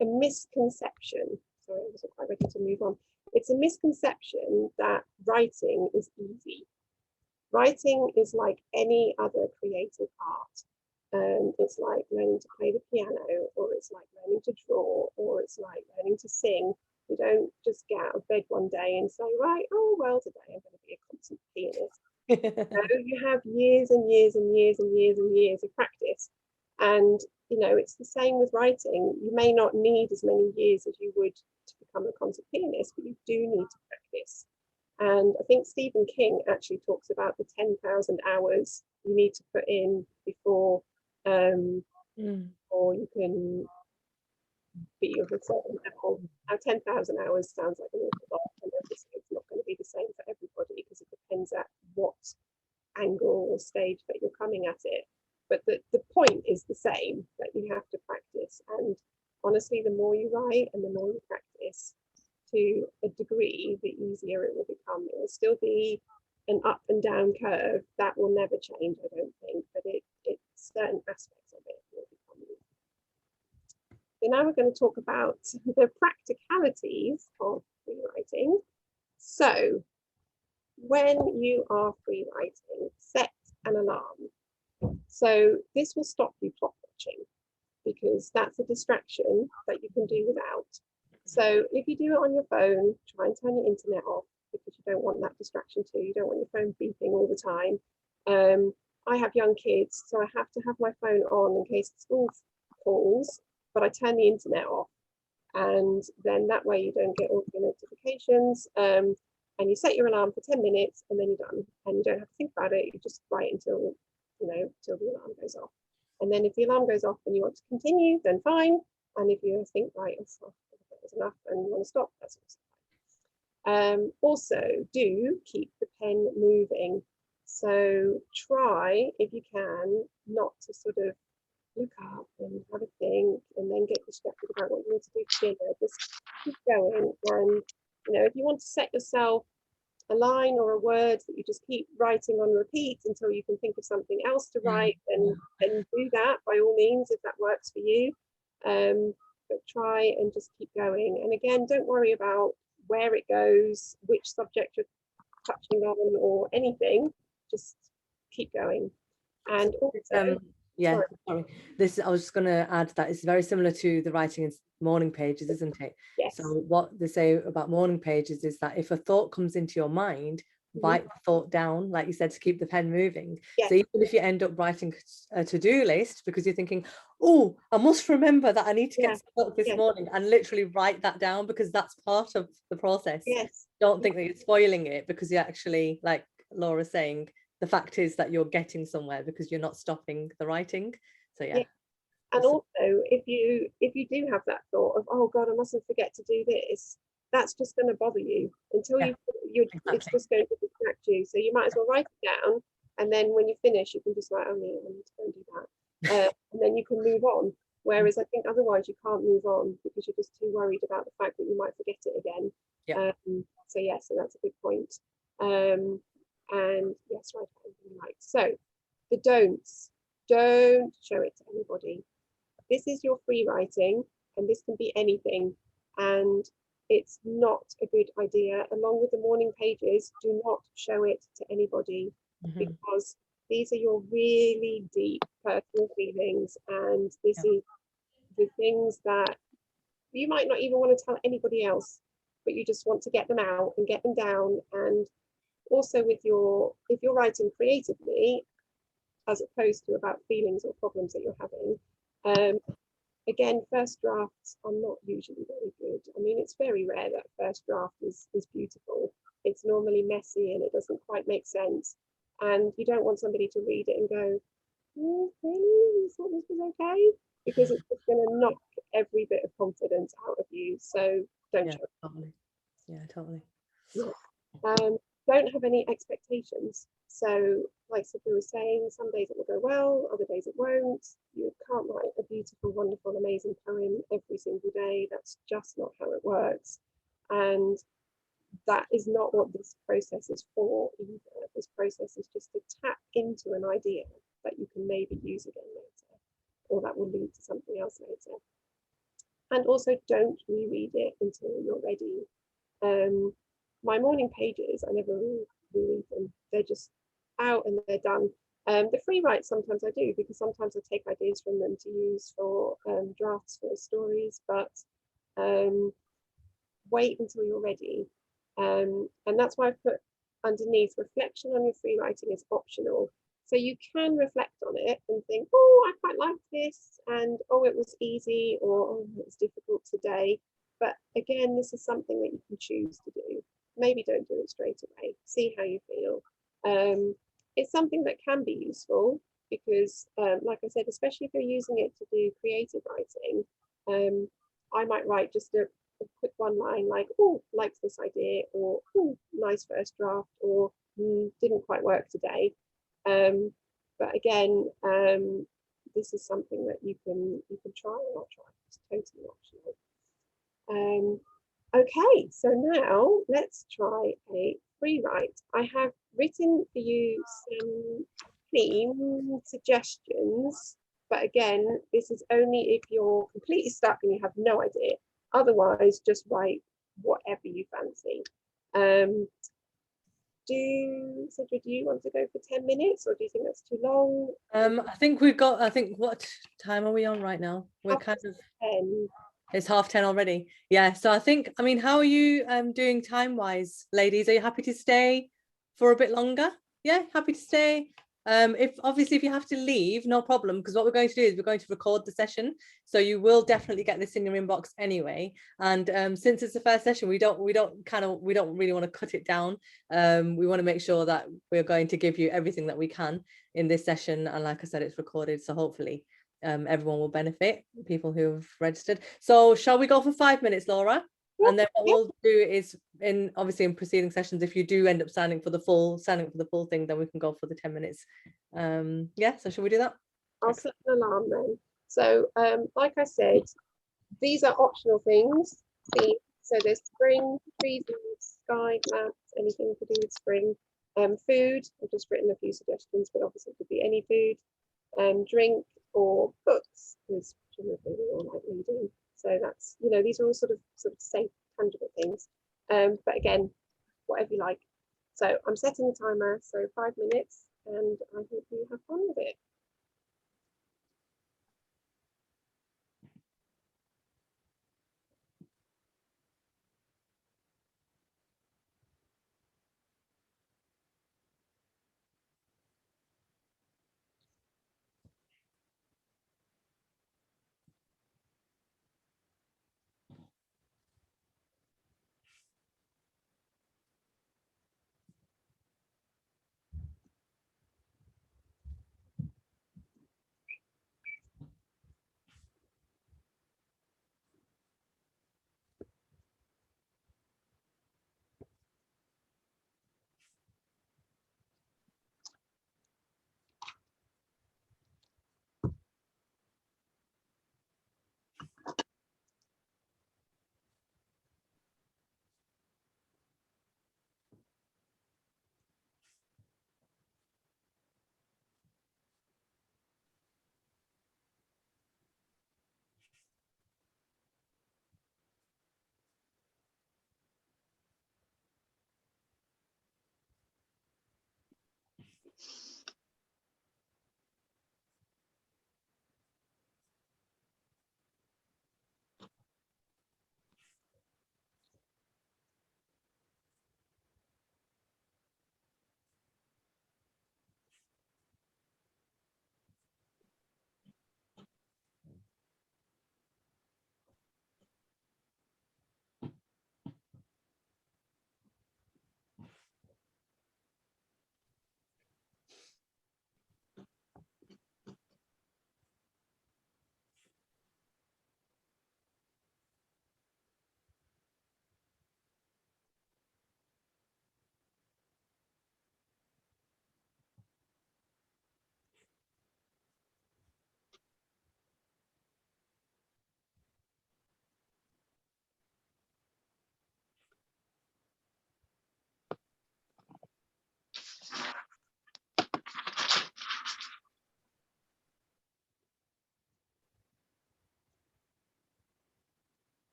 a misconception. Sorry, I wasn't quite ready to move on. It's a misconception that writing is easy. Writing is like any other creative art. It's like learning to play the piano, or it's like learning to draw, or it's like learning to sing. You don't just get out of bed one day and say, right, oh, well, today I'm going to be a concert pianist. So you have years and years and years and years and years of practice. And, you know, it's the same with writing. You may not need as many years as you would to become a concert pianist, but you do need to practice. And I think Stephen King actually talks about the 10,000 hours you need to put in before or you can be of a certain level. Now, 10,000 hours sounds like an awful lot, and obviously it's not going to be the same for everybody because it depends at what angle or stage that you're coming at it. But the point is the same, that you have to practice. And honestly, the more you write and the more you practice, to a degree, the easier it will become. It will still be an up and down curve. That will never change, I don't think, but certain aspects of it will become easy. So now we're going to talk about the practicalities of free writing. So when you are free writing, set an alarm. So this will stop you clock watching, because that's a distraction that you can do without. So if you do it on your phone, try and turn your internet off, because you don't want that distraction too. You don't want your phone beeping all the time. I have young kids, so I have to have my phone on in case the school calls, but I turn the internet off. And then that way you don't get all your notifications. And you set your alarm for 10 minutes and then you're done. And you don't have to think about it. You just write until, till the alarm goes off. And then if the alarm goes off and you want to continue, then fine. And if you think, right, that was enough and you want to stop, that's also fine. Also, do keep the pen moving. So try, if you can, not to sort of look up and have a think and then get distracted about what you need to do for dinner. Just keep going. And if you want to set yourself a line or a word that you just keep writing on repeat until you can think of something else to write, then do that by all means if that works for you. But try and just keep going. And again, don't worry about where it goes, which subject you're touching on or anything. Just keep going. And also, sorry. This, I was just going to add that it's very similar to the writing in morning pages, isn't it? yes. So what they say about morning pages is that if a thought comes into your mind, write the thought down, like you said, to keep the pen moving. Yes. So even if you end up writing a to-do list because you're thinking, oh, I must remember that I need to get set up this morning, and literally write that down, because that's part of the process. Yes. Don't think that you're spoiling it, because you're actually, like Laura's saying, the fact is that you're getting somewhere because you're not stopping the writing. So yeah. And also, if you do have that thought of, oh God, I mustn't forget to do this, that's just going to bother you until it's just going to distract you. So you might as well write it down, and then when you finish, you can just write, oh yeah, I need to go and do that, and then you can move on. Whereas I think otherwise you can't move on because you're just too worried about the fact that you might forget it again. So that's a good point. And yes, right. So the don'ts: don't show it to anybody. This is your free writing, and this can be anything, and it's not a good idea. Along with the morning pages, do not show it to anybody, because these are your really deep personal feelings, and this is the things that you might not even want to tell anybody else, but you just want to get them out and get them down. And also if you're writing creatively, as opposed to about feelings or problems that you're having, again, first drafts are not usually very good. I mean, it's very rare that first draft is beautiful. It's normally messy and it doesn't quite make sense. And you don't want somebody to read it and go, oh, really? You thought this was okay? Because it's just going to knock every bit of confidence out of you. So don't show it. Totally. Don't have any expectations. So like Sidra was saying, some days it will go well, other days it won't. You can't write a beautiful, wonderful, amazing poem every single day. That's just not how it works. And that is not what this process is for either. This process is just to tap into an idea that you can maybe use again later, or that will lead to something else later. And also don't reread it until you're ready. My morning pages, I never reread them. They're just out and they're done. The free writes sometimes I do, because sometimes I take ideas from them to use for drafts for stories, but wait until you're ready. And that's why I put underneath, reflection on your free writing is optional. So you can reflect on it and think, oh, I quite like this, and oh, it was easy, or oh, it was difficult today. But again, this is something that you can choose to do. Maybe don't do it straight away. See how you feel. It's something that can be useful because, like I said, especially if you're using it to do creative writing, I might write just a quick one line like, oh, liked this idea, or oh, nice first draft, or didn't quite work today. But again, this is something that you can try or not try. It's totally optional. Okay, so now let's try a free write. I have written for you some theme suggestions, but again, this is only if you're completely stuck and you have no idea. Otherwise, just write whatever you fancy. Sidra, do you want to go for 10 minutes or do you think that's too long? I think we've got, I think, what time are we on right now? We're kind of, 10. it's 10:30 already. Yeah, so I think, I mean, how are you doing time-wise, ladies? Are you happy to stay for a bit longer? Yeah, happy to stay. If obviously if you have to leave, no problem, because what we're going to do is we're going to record the session, so you will definitely get this in your inbox anyway. And since it's the first session, we don't really want to cut it down. We want to make sure that we're going to give you everything that we can in this session, and like I said, it's recorded, so hopefully everyone will benefit, people who've registered. So shall we go for 5 minutes, Laura? Yeah, And then what we'll do is obviously in preceding sessions, if you do end up signing for the full thing, then we can go for the 10 minutes. Yeah, so should we do that? I'll set an alarm then. So like I said, these are optional things. So there's spring, trees, sky, clouds, anything to do with spring. Food, I've just written a few suggestions, but obviously it could be any food. Drink or books, because presumably we all like reading. So that's, you know, these are all sort of safe, tangible things. But again, whatever you like. So I'm setting the timer, so 5 minutes, and I hope you have fun with it.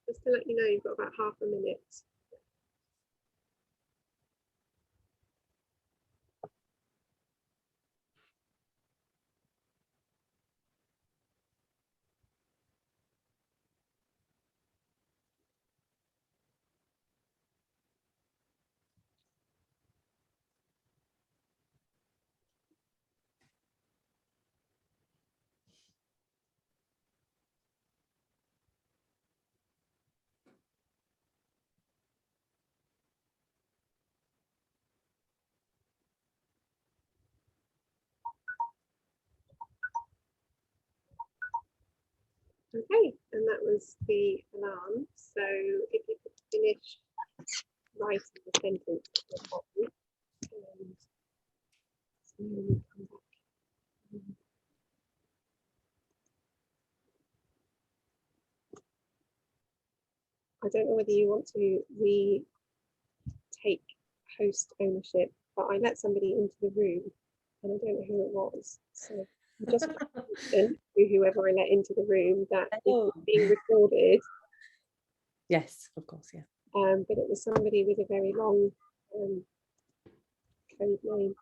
just to let you know, you've got about half a minute. Okay, and that was the alarm. So if you could finish writing the sentence at the bottom, and slowly come back. I don't know whether you want to retake host ownership, but I let somebody into the room and I don't know who it was. So I just mentioned to whoever I let into the room that Oh. it's being recorded. Yes, of course, yeah. But it was somebody with a very long code name.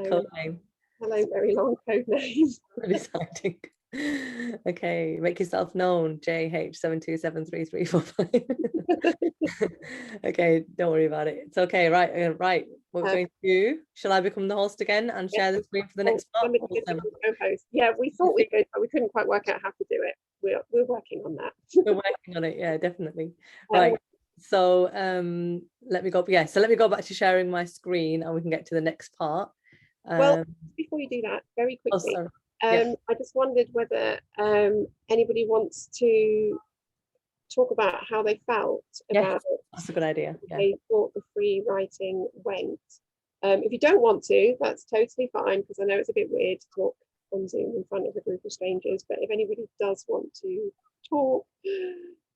Code name. Hello, very long code name. Really exciting. Okay, make yourself known, JH727335. Okay, don't worry about it. It's okay, right, right. We're going to, shall I become the host again and share the screen for the next part? Somebody could become co-host. Yeah, we thought we could, but we couldn't quite work out how to do it. We're working on that. We're working on it, yeah, definitely. Right. So let me go, yeah, so let me go back to sharing my screen and we can get to the next part. Well, before you do that, very quickly, yeah. I just wondered whether anybody wants to talk about how they felt about it. That's a good idea. Yeah. They thought the free writing went. If you don't want to, that's totally fine, because I know it's a bit weird to talk on Zoom in front of a group of strangers, but if anybody does want to talk,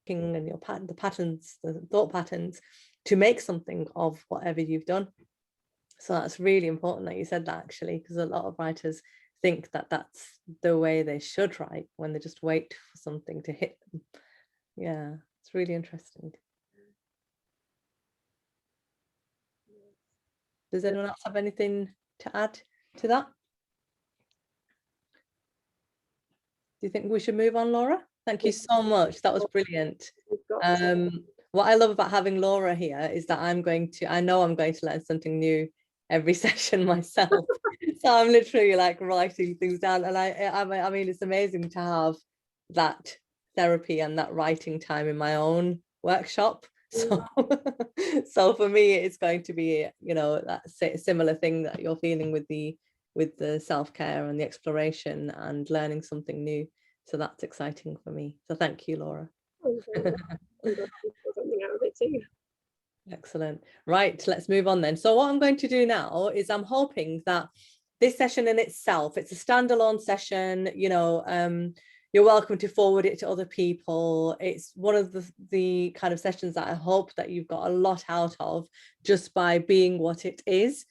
and your pattern, the patterns, the thought patterns, to make something of whatever you've done. So that's really important that you said that, actually, because a lot of writers think that that's the way they should write, when they just wait for something to hit them. Yeah, it's really interesting. Does anyone else have anything to add to that? Do you think we should move on, Laura? Thank you so much. That was brilliant. What I love about having Laura here is that I know I'm going to learn something new every session myself. So I'm literally like writing things down, and I mean, it's amazing to have that therapy and that writing time in my own workshop. So, so for me, it's going to be, you know, that similar thing that you're feeling with the self-care and the exploration and learning something new. So that's exciting for me. So thank you, Laura. Something out of it too. Excellent. Right, let's move on then. So what I'm going to do now is I'm hoping that this session in itself, it's a standalone session, you know, you're welcome to forward it to other people. It's one of the kind of sessions that I hope that you've got a lot out of just by being what it is.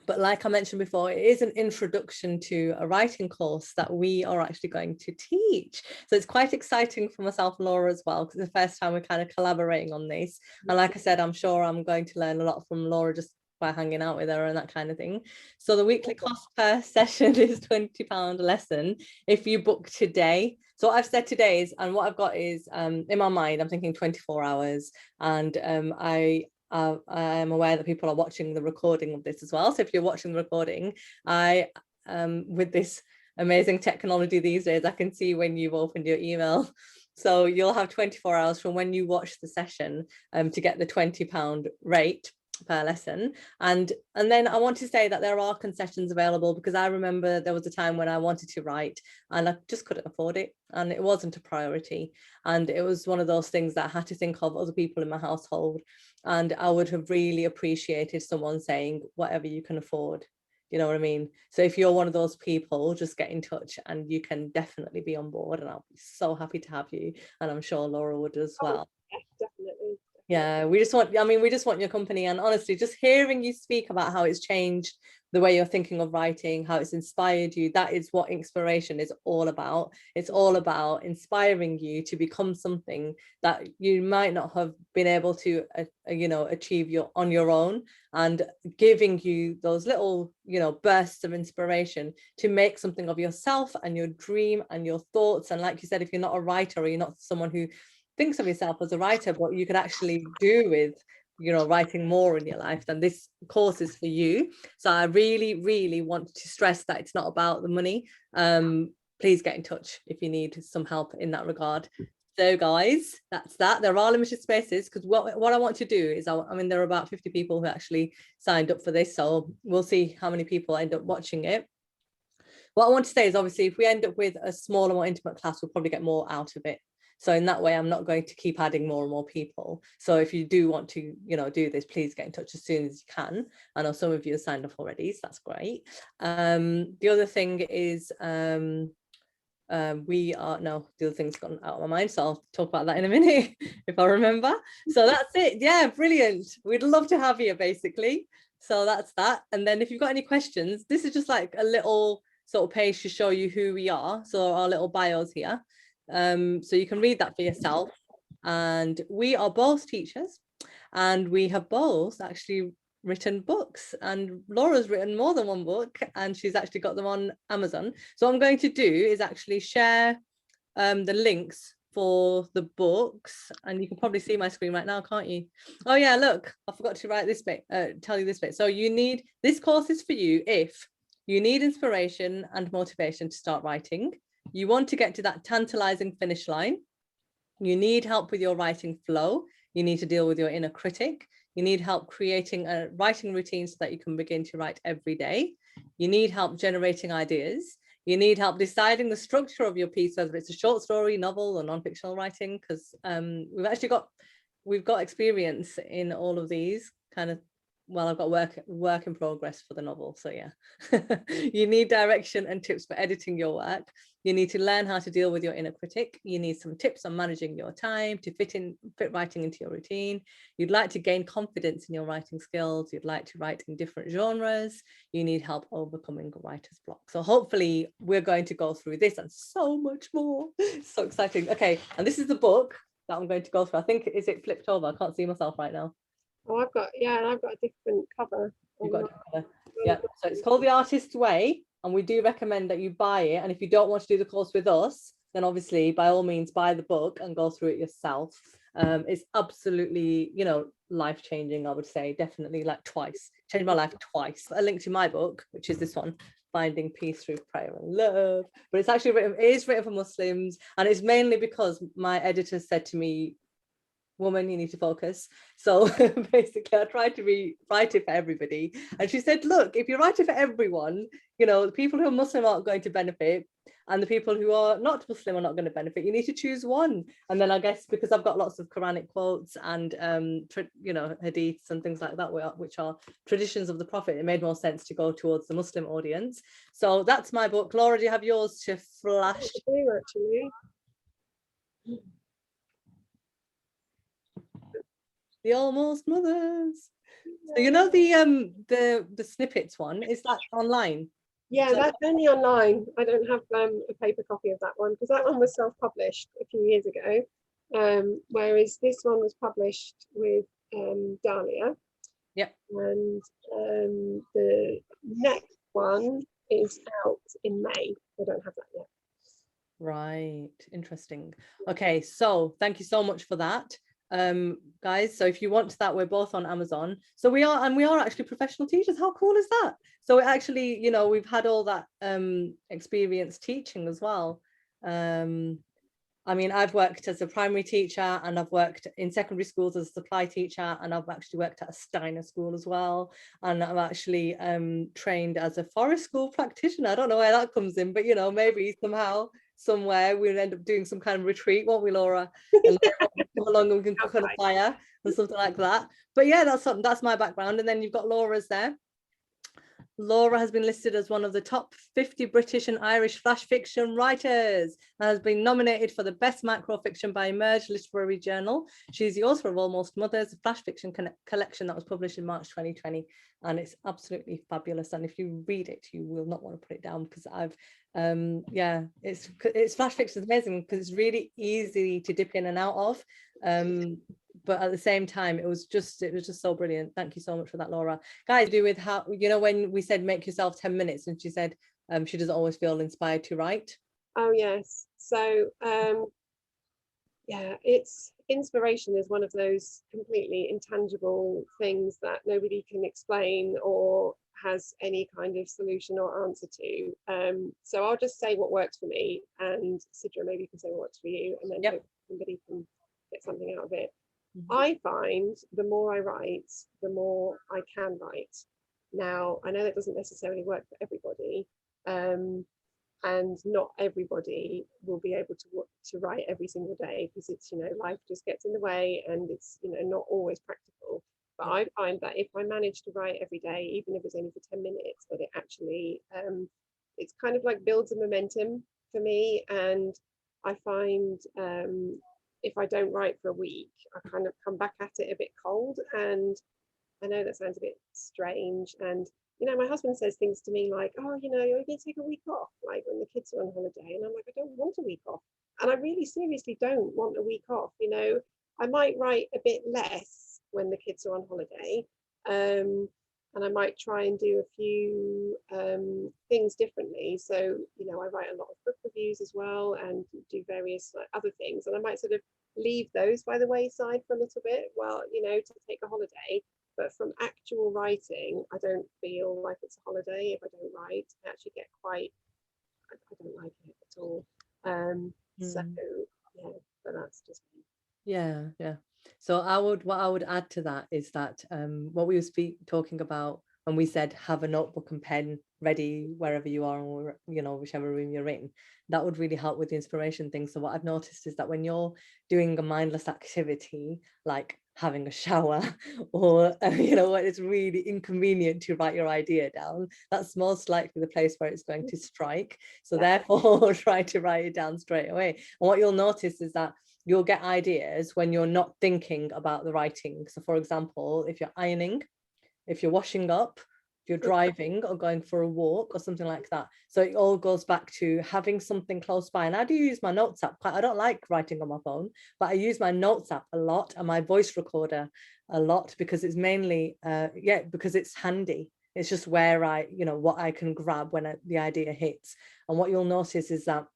But like I mentioned before, it is an introduction to a writing course that we are actually going to teach. So it's quite exciting for myself and Laura as well, because it's the first time we're kind of collaborating on this. And like I said, I'm sure I'm going to learn a lot from Laura just by hanging out with her and that kind of thing. So the weekly cost per session is £20 a lesson if you book today. So what I've said today is, and what I've got is in my mind, I'm thinking 24 hours. And I am aware that people are watching the recording of this as well. So if you're watching the recording, with this amazing technology these days, I can see when you've opened your email. So you'll have 24 hours from when you watch the session to get the £20 rate per lesson. And then I want to say that there are concessions available, because I remember there was a time when I wanted to write and I just couldn't afford it, and it wasn't a priority, and it was one of those things that I had to think of other people in my household, and I would have really appreciated someone saying whatever you can afford. You know what I mean? So if you're one of those people, just get in touch and you can definitely be on board, and I'll be so happy to have you, and I'm sure Laura would as well. Yeah, definitely. Yeah, we just want, I mean, we just want your company. And honestly, just hearing you speak about how it's changed the way you're thinking of writing, how it's inspired you, that is what inspiration is all about. It's all about inspiring you to become something that you might not have been able to, you know, achieve on your own, and giving you those little, you know, bursts of inspiration to make something of yourself and your dream and your thoughts. And like you said, if you're not a writer, or you're not someone who thinks of yourself as a writer, but you could actually do with, you know, writing more in your life, then this course is for you. So I really, really want to stress that it's not about the money. Please get in touch if you need some help in that regard. So guys, that's that. There are limited spaces, because what I want to do is, I mean, there are about 50 people who actually signed up for this, so we'll see how many people end up watching it. What I want to say is, obviously, if we end up with a smaller, more intimate class, we'll probably get more out of it. So in that way, I'm not going to keep adding more and more people. So if you do want to, you know, do this, please get in touch as soon as you can. I know some of you have signed up already, so that's great. The other thing is, the other thing's gone out of my mind, so I'll talk about that in a minute if I remember. So that's it. Yeah, brilliant. We'd love to have you, basically. So that's that. And then if you've got any questions, this is just like a little sort of page to show you who we are. So our little bios here. So you can read that for yourself. And we are both teachers, and we have both actually written books, and Laura's written more than one book, and she's actually got them on Amazon. So what I'm going to do is actually share the links for the books, and you can probably see my screen right now, can't you? Oh yeah, look, I forgot to write this bit, tell you this bit. So you need, this course is for you if you need inspiration and motivation to start writing, you want to get to that tantalizing finish line, you need help with your writing flow, you need to deal with your inner critic, you need help creating a writing routine so that you can begin to write every day, you need help generating ideas, you need help deciding the structure of your piece, whether it's a short story, novel, or non-fictional writing, because we've got experience in all of these kind of. Well, I've got work in progress for the novel, so yeah. You need direction and tips for editing your work. You need to learn how to deal with your inner critic. You need some tips on managing your time to fit writing into your routine. You'd like to gain confidence in your writing skills. You'd like to write in different genres. You need help overcoming writer's block. So hopefully we're going to go through this and so much more. So exciting. Okay, and this is the book that I'm going to go through. I think, is it flipped over? I can't see myself right now. Oh, I've got a different cover. You've got a cover. Yeah, so it's called The Artist's Way, and we do recommend that you buy it. And if you don't want to do the course with us, then obviously by all means buy the book and go through it yourself. It's absolutely, you know, life-changing, I would say. Definitely, like twice, changed my life twice. A link to my book, which is this one, Finding Peace Through Prayer and Love. But it's actually written, it is written for Muslims, and it's mainly because my editor said to me, woman, you need to focus. So basically I tried to write it for everybody, and she said, look, if you write it for everyone, you know, the people who are Muslim aren't going to benefit, and the people who are not Muslim are not going to benefit. You need to choose one. And then I guess because I've got lots of Quranic quotes and you know, hadiths and things like that, which are traditions of the Prophet, it made more sense to go towards the Muslim audience. So that's my book. Laura, do you have yours to flash? Actually, The Almost Mothers. So you know the snippets one, is that online? yeah, So that's only online. I don't have a paper copy of that one, because that one was self-published a few years ago, whereas this one was published with Dahlia. Yep. And the next one is out in May. I don't have that yet. Right, interesting. Okay, so thank you so much for that, guys. So if you want that, we're both on Amazon. So we are actually professional teachers. How cool is that? So it actually, you know, we've had all that experience teaching as well. I mean, I've worked as a primary teacher, and I've worked in secondary schools as a supply teacher, and I've actually worked at a Steiner school as well. And I'm actually trained as a forest school practitioner. I don't know where that comes in, but you know, maybe somehow, somewhere we'll end up doing some kind of retreat, won't we, Laura? And come along and we can cook on a fire or something like that. But yeah, that's my background. And then you've got Laura's there. Laura has been listed as one of the top 50 British and Irish flash fiction writers and has been nominated for the Best Macro Fiction by Emerge Literary Journal. She's the author of Almost Mothers, a flash fiction collection that was published in March 2020, and it's absolutely fabulous. And if you read it, you will not want to put it down, because I've it's flash fiction is amazing because it's really easy to dip in and out of. But at the same time, it was just so brilliant. Thank you so much for that, Laura. Guys, do with how, you know, when we said make yourself 10 minutes, and she said she doesn't always feel inspired to write. Oh yes. So yeah, it's inspiration is one of those completely intangible things that nobody can explain or has any kind of solution or answer to. So I'll just say what works for me, and Sidra, maybe you can say what works for you, and then hope somebody can get something out of it. I find the more I write, the more I can write. Now, I know that doesn't necessarily work for everybody, and not everybody will be able to write every single day, because it's, you know, life just gets in the way, and it's, you know, not always practical. But I find that if I manage to write every day, even if it's only for 10 minutes, that it actually, it's kind of like builds a momentum for me. And I find if I don't write for a week, I kind of come back at it a bit cold. And I know that sounds a bit strange. And, you know, my husband says things to me like, oh, you know, you're going to take a week off, like when the kids are on holiday. And I'm like, I don't want a week off. And I really seriously don't want a week off. You know, I might write a bit less when the kids are on holiday. And I might try and do a few things differently. So, you know, I write a lot of book reviews as well, and do various like, other things. And I might sort of leave those by the wayside for a little bit, while, you know, to take a holiday. But from actual writing, I don't feel like it's a holiday if I don't write. I actually get quite, I don't like it at all. So yeah, but that's just me. Yeah. So what I would add to that is that what we were talking about when we said have a notebook and pen ready wherever you are, or, you know, whichever room you're in, that would really help with the inspiration thing. So what I've noticed is that when you're doing a mindless activity like having a shower, or you know, when it's really inconvenient to write your idea down, that's most likely the place where it's going to strike. So therefore try to write it down straight away. And what you'll notice is that you'll get ideas when you're not thinking about the writing. So for example, if you're ironing, if you're washing up, if you're driving or going for a walk or something like that. So it all goes back to having something close by. And I do use my notes app. I don't like writing on my phone, but I use my notes app a lot and my voice recorder a lot, because it's mainly, because it's handy. It's just where I, you know, what I can grab when the idea hits. And what you'll notice is that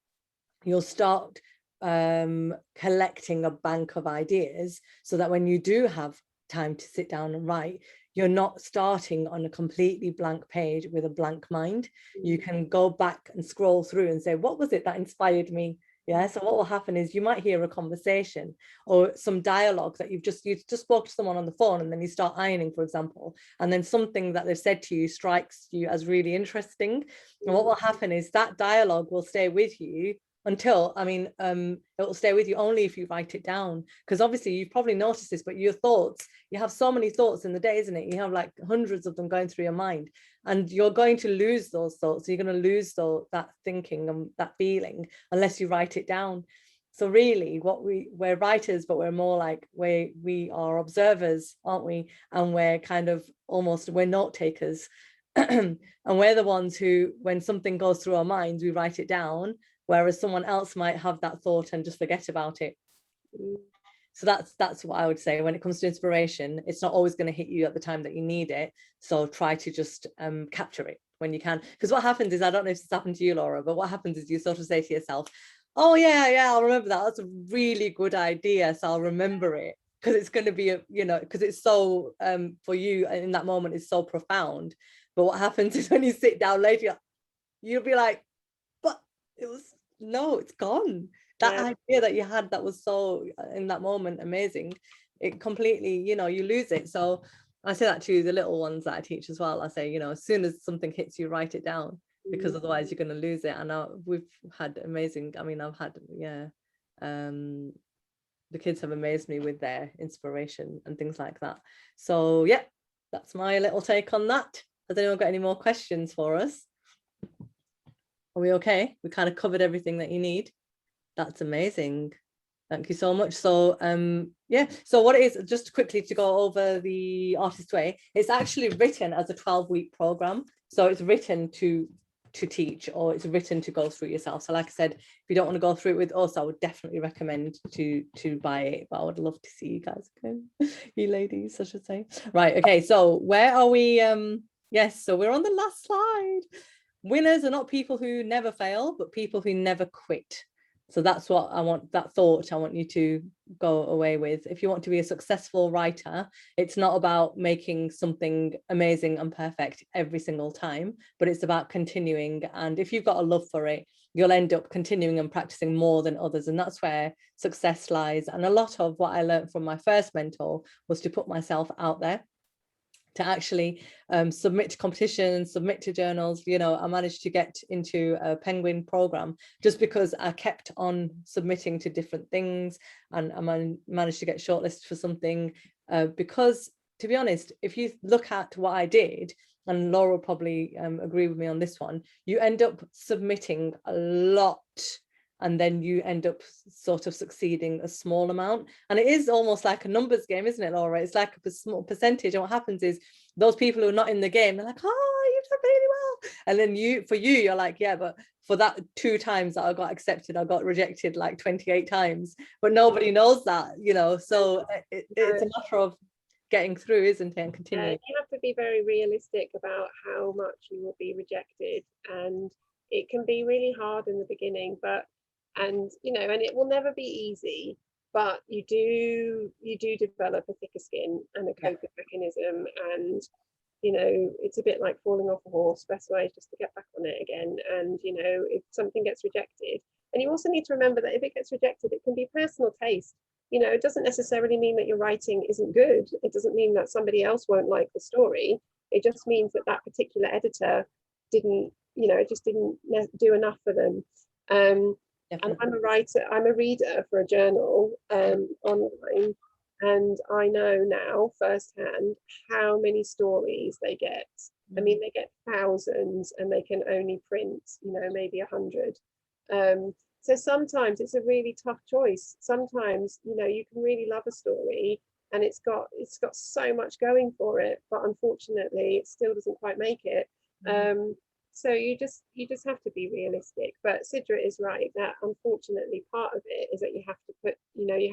you'll start collecting a bank of ideas, so that when you do have time to sit down and write, you're not starting on a completely blank page with a blank mind. You can go back and scroll through and say, what was it that inspired me? Yeah. So what will happen is you might hear a conversation or some dialogue that you just spoke to someone on the phone, and then you start ironing, for example, and then something that they've said to you strikes you as really interesting. And what will happen is that dialogue will stay with you until, it will stay with you only if you write it down. Because obviously you've probably noticed this, but your thoughts, you have so many thoughts in the day, isn't it? You have like hundreds of them going through your mind, and you're going to lose those thoughts. You're going to lose that thinking and that feeling unless you write it down. So really we're writers, but we're more like we are observers, aren't we? And we're kind of we're note takers. And we're the ones who, when something goes through our minds, we write it down, whereas someone else might have that thought and just forget about it. So that's what I would say. When it comes to inspiration, it's not always going to hit you at the time that you need it. So try to just capture it when you can. Because what happens is, I don't know if this happened to you, Laura, but what happens is you sort of say to yourself, oh yeah, I'll remember that. That's a really good idea. So I'll remember it, because it's going to be, because it's so, for you in that moment, is so profound. But what happens is when you sit down later, you'll be like, but it's gone. That idea that you had that was so, in that moment, amazing, it completely, you lose it. So I say that to the little ones that I teach as well. I say, as soon as something hits you, write it down, because otherwise you're going to lose it. And we've had amazing, I've had, the kids have amazed me with their inspiration and things like that. So yeah, that's my little take on that. Has anyone got any more questions for us? Are we okay? We kind of covered everything that you need. That's amazing. Thank you so much. So yeah, so what it is, just quickly to go over the Artist Way, it's actually written as a 12-week program. So it's written to teach, or it's written to go through yourself. So like I said, if you don't want to go through it with us, I would definitely recommend to buy it, but I would love to see you guys again. You ladies, I should say. Right, okay, so where are we? Yes, so we're on the last slide. Winners are not people who never fail, but people who never quit. So that's what I want, that thought I want you to go away with. If you want to be a successful writer, it's not about making something amazing and perfect every single time, but it's about continuing. And if you've got a love for it, you'll end up continuing and practicing more than others. And that's where success lies. And a lot of what I learned from my first mentor was to put myself out there, to actually submit to competitions, submit to journals. You know, I managed to get into a Penguin program just because I kept on submitting to different things, and I managed to get shortlisted for something because, to be honest, if you look at what I did, and Laura will probably agree with me on this one, you end up submitting a lot, and then you end up sort of succeeding a small amount. And it is almost like a numbers game, isn't it, Laura? It's like a small percentage. And what happens is those people who are not in the game, they're like, oh, you've done really well. And then you're like, yeah, but for that 2 times that I got accepted, I got rejected like 28 times. But nobody knows that, you know. So it's a matter of getting through, isn't it, and continuing. You have to be very realistic about how much you will be rejected, and it can be really hard in the beginning, but and it will never be easy, but you do develop a thicker skin and a coping mechanism, and it's a bit like falling off a horse. Best way is just to get back on it again. And if something gets rejected, and you also need to remember that if it gets rejected, it can be personal taste. It doesn't necessarily mean that your writing isn't good. It doesn't mean that somebody else won't like the story. It just means that that particular editor didn't do enough for them. And I'm a writer, I'm a reader for a journal online, and I know now firsthand how many stories they get. I mean, they get thousands, and they can only print, maybe 100. So sometimes it's a really tough choice. Sometimes, you can really love a story, and it's got so much going for it, but unfortunately, it still doesn't quite make it. So you just have to be realistic. But Sidra is right that unfortunately part of it is that you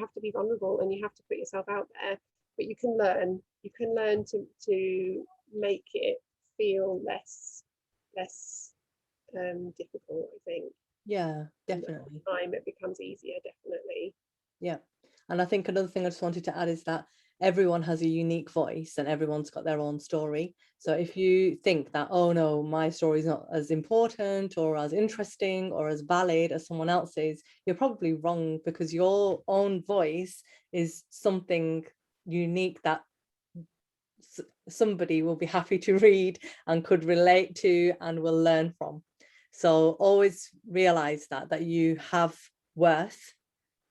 have to be vulnerable, and you have to put yourself out there. But you can learn to make it feel less difficult, I think. Yeah, definitely. Over time it becomes easier, definitely. Yeah. And I think another thing I just wanted to add is that everyone has a unique voice, and everyone's got their own story. So if you think that, oh no, my story is not as important or as interesting or as valid as someone else's, you're probably wrong, because your own voice is something unique that somebody will be happy to read and could relate to and will learn from. So always realize that you have worth,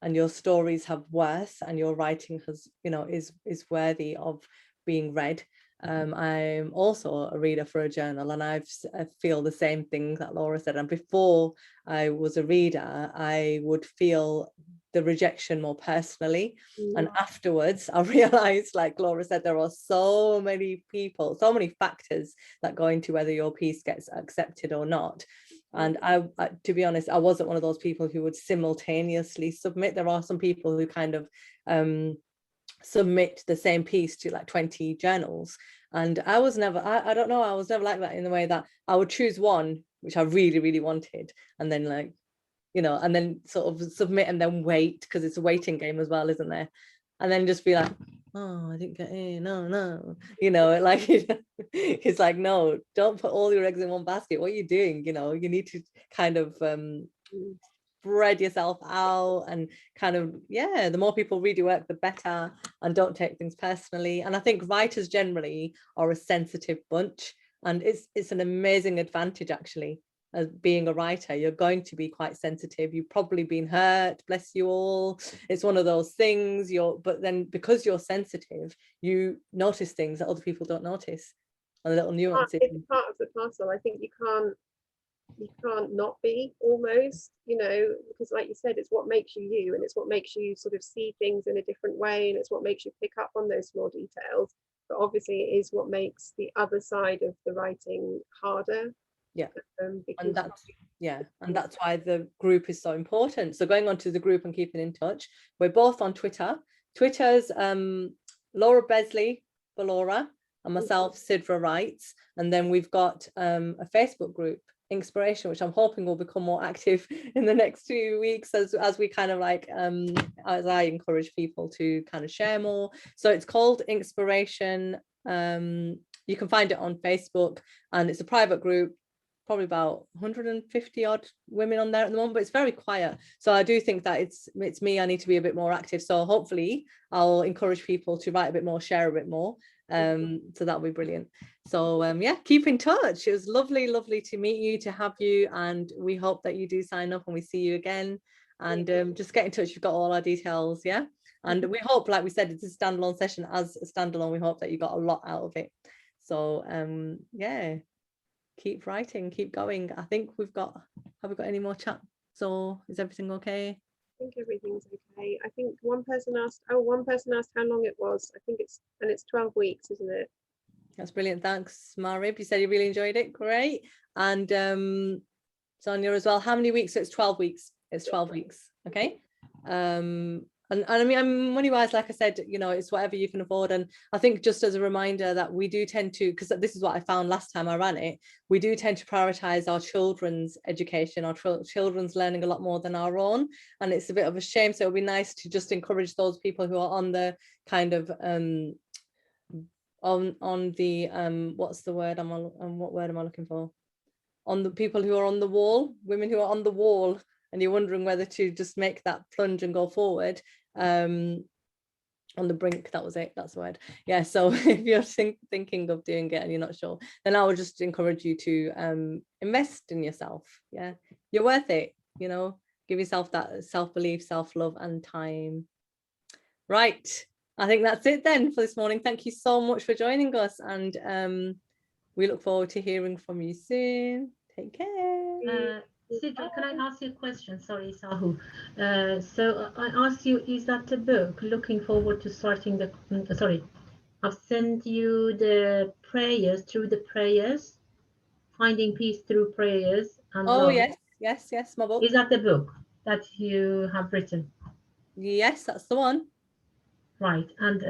and your stories have worth, and your writing has, is worthy of being read. I'm also a reader for a journal, and I feel the same thing that Laura said. And before I was a reader, I would feel the rejection more personally. And afterwards, I realized, like Laura said, there are so many people, so many factors that go into whether your piece gets accepted or not. And I, to be honest, I wasn't one of those people who would simultaneously submit. There are some people who kind of submit the same piece to like 20 journals. And I was never, I don't know, I was never like that, in the way that I would choose one which I really, really wanted, and then and then sort of submit, and then wait, because it's a waiting game as well, isn't there? And then just be like, oh, I didn't get in, no, like it's like, no, don't put all your eggs in one basket. What are you doing? You need to kind of spread yourself out, and kind of, the more people read your work, the better, and don't take things personally. And I think writers generally are a sensitive bunch, and it's an amazing advantage, actually, as being a writer. You're going to be quite sensitive. You've probably been hurt, bless you all. It's one of those things. But then because you're sensitive, you notice things that other people don't notice. on the little nuances. It's part of the parcel. I think you can't not be, almost, you know, because like you said, it's what makes you you, and it's what makes you sort of see things in a different way, and it's what makes you pick up on those small details. But obviously it is what makes the other side of the writing harder. Yeah. Because And that's, yeah, and that's why the group is so important. So going on to the group and keeping in touch, we're both on Twitter. Twitter's Laura Besley for Laura and myself, Sidra Writes, and then we've got a Facebook group, Inspiration, which I'm hoping will become more active in the next 2 weeks as we kind of like as I encourage people to kind of share more. So it's called Inspiration. You can find it on Facebook, and it's a private group, probably about 150 odd women on there at the moment, but it's very quiet. So I do think that it's me, I need to be a bit more active. So hopefully I'll encourage people to write a bit more, share a bit more. So that'll be brilliant. So yeah, keep in touch. It was lovely to meet you, to have you, and we hope that you do sign up and we see you again. And just get in touch. You've got all our details. Yeah. And we hope, like we said, it's a standalone session. As a standalone, we hope that you got a lot out of it. So yeah, keep writing, keep going. I think have we got any more chat? So is everything okay? I think everything's okay. I think one person asked how long it was. I think it's 12 weeks, isn't it? That's brilliant. Thanks, Marib. You said you really enjoyed it. Great. And Sonia as well. How many weeks? So it's 12 weeks. It's 12 weeks. Okay. And I mean, money wise, like I said, you know, it's whatever you can afford. And I think just as a reminder that we do tend to, because this is what I found last time I ran it, we do tend to prioritize our children's education, our children's learning a lot more than our own. And it's a bit of a shame. So it would be nice to just encourage those people who are on the kind of on the what's the word what word am I looking for? On the people who are on the wall, women who are on the wall, and you're wondering whether to just make that plunge and go forward, on the brink, that was it, that's the word. Yeah, so if you're thinking of doing it and you're not sure, then I would just encourage you to invest in yourself. Yeah, you're worth it, you know, give yourself that self-belief, self-love and time. Right, I think that's it then for this morning. Thank you so much for joining us, and we look forward to hearing from you soon. Take care. Sidra, can I ask you a question? Sorry, Sahu. So I asked you, is that a book? Looking forward to starting the, sorry, I've sent you the prayers, through the prayers, finding peace through prayers. And oh, love. yes, my book. Is that the book that you have written? Yes, that's the one. Right. And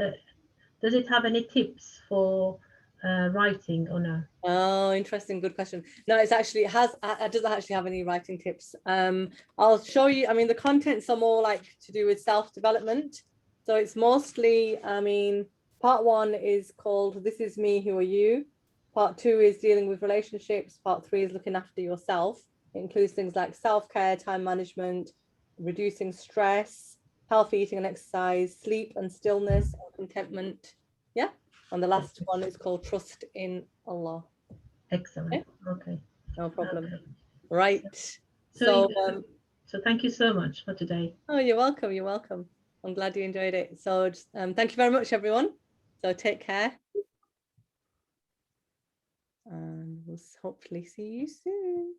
does it have any tips for writing or no? Oh, interesting, good question. No, it's actually, it doesn't actually have any writing tips. I'll show you. I mean, the contents are more like to do with self-development. So it's mostly, I mean, part 1 is called This Is Me, Who Are You? Part 2 is dealing with relationships. Part 3 is looking after yourself. It includes things like self-care, time management, reducing stress, healthy eating and exercise, sleep and stillness, and contentment. Yeah. And the last one is called Trust in Allah. Excellent. Okay. No problem. Okay. Right. So Thank you so much for today. Oh, you're welcome. You're welcome. I'm glad you enjoyed it. So just, thank you very much, everyone. So take care. And we'll hopefully see you soon.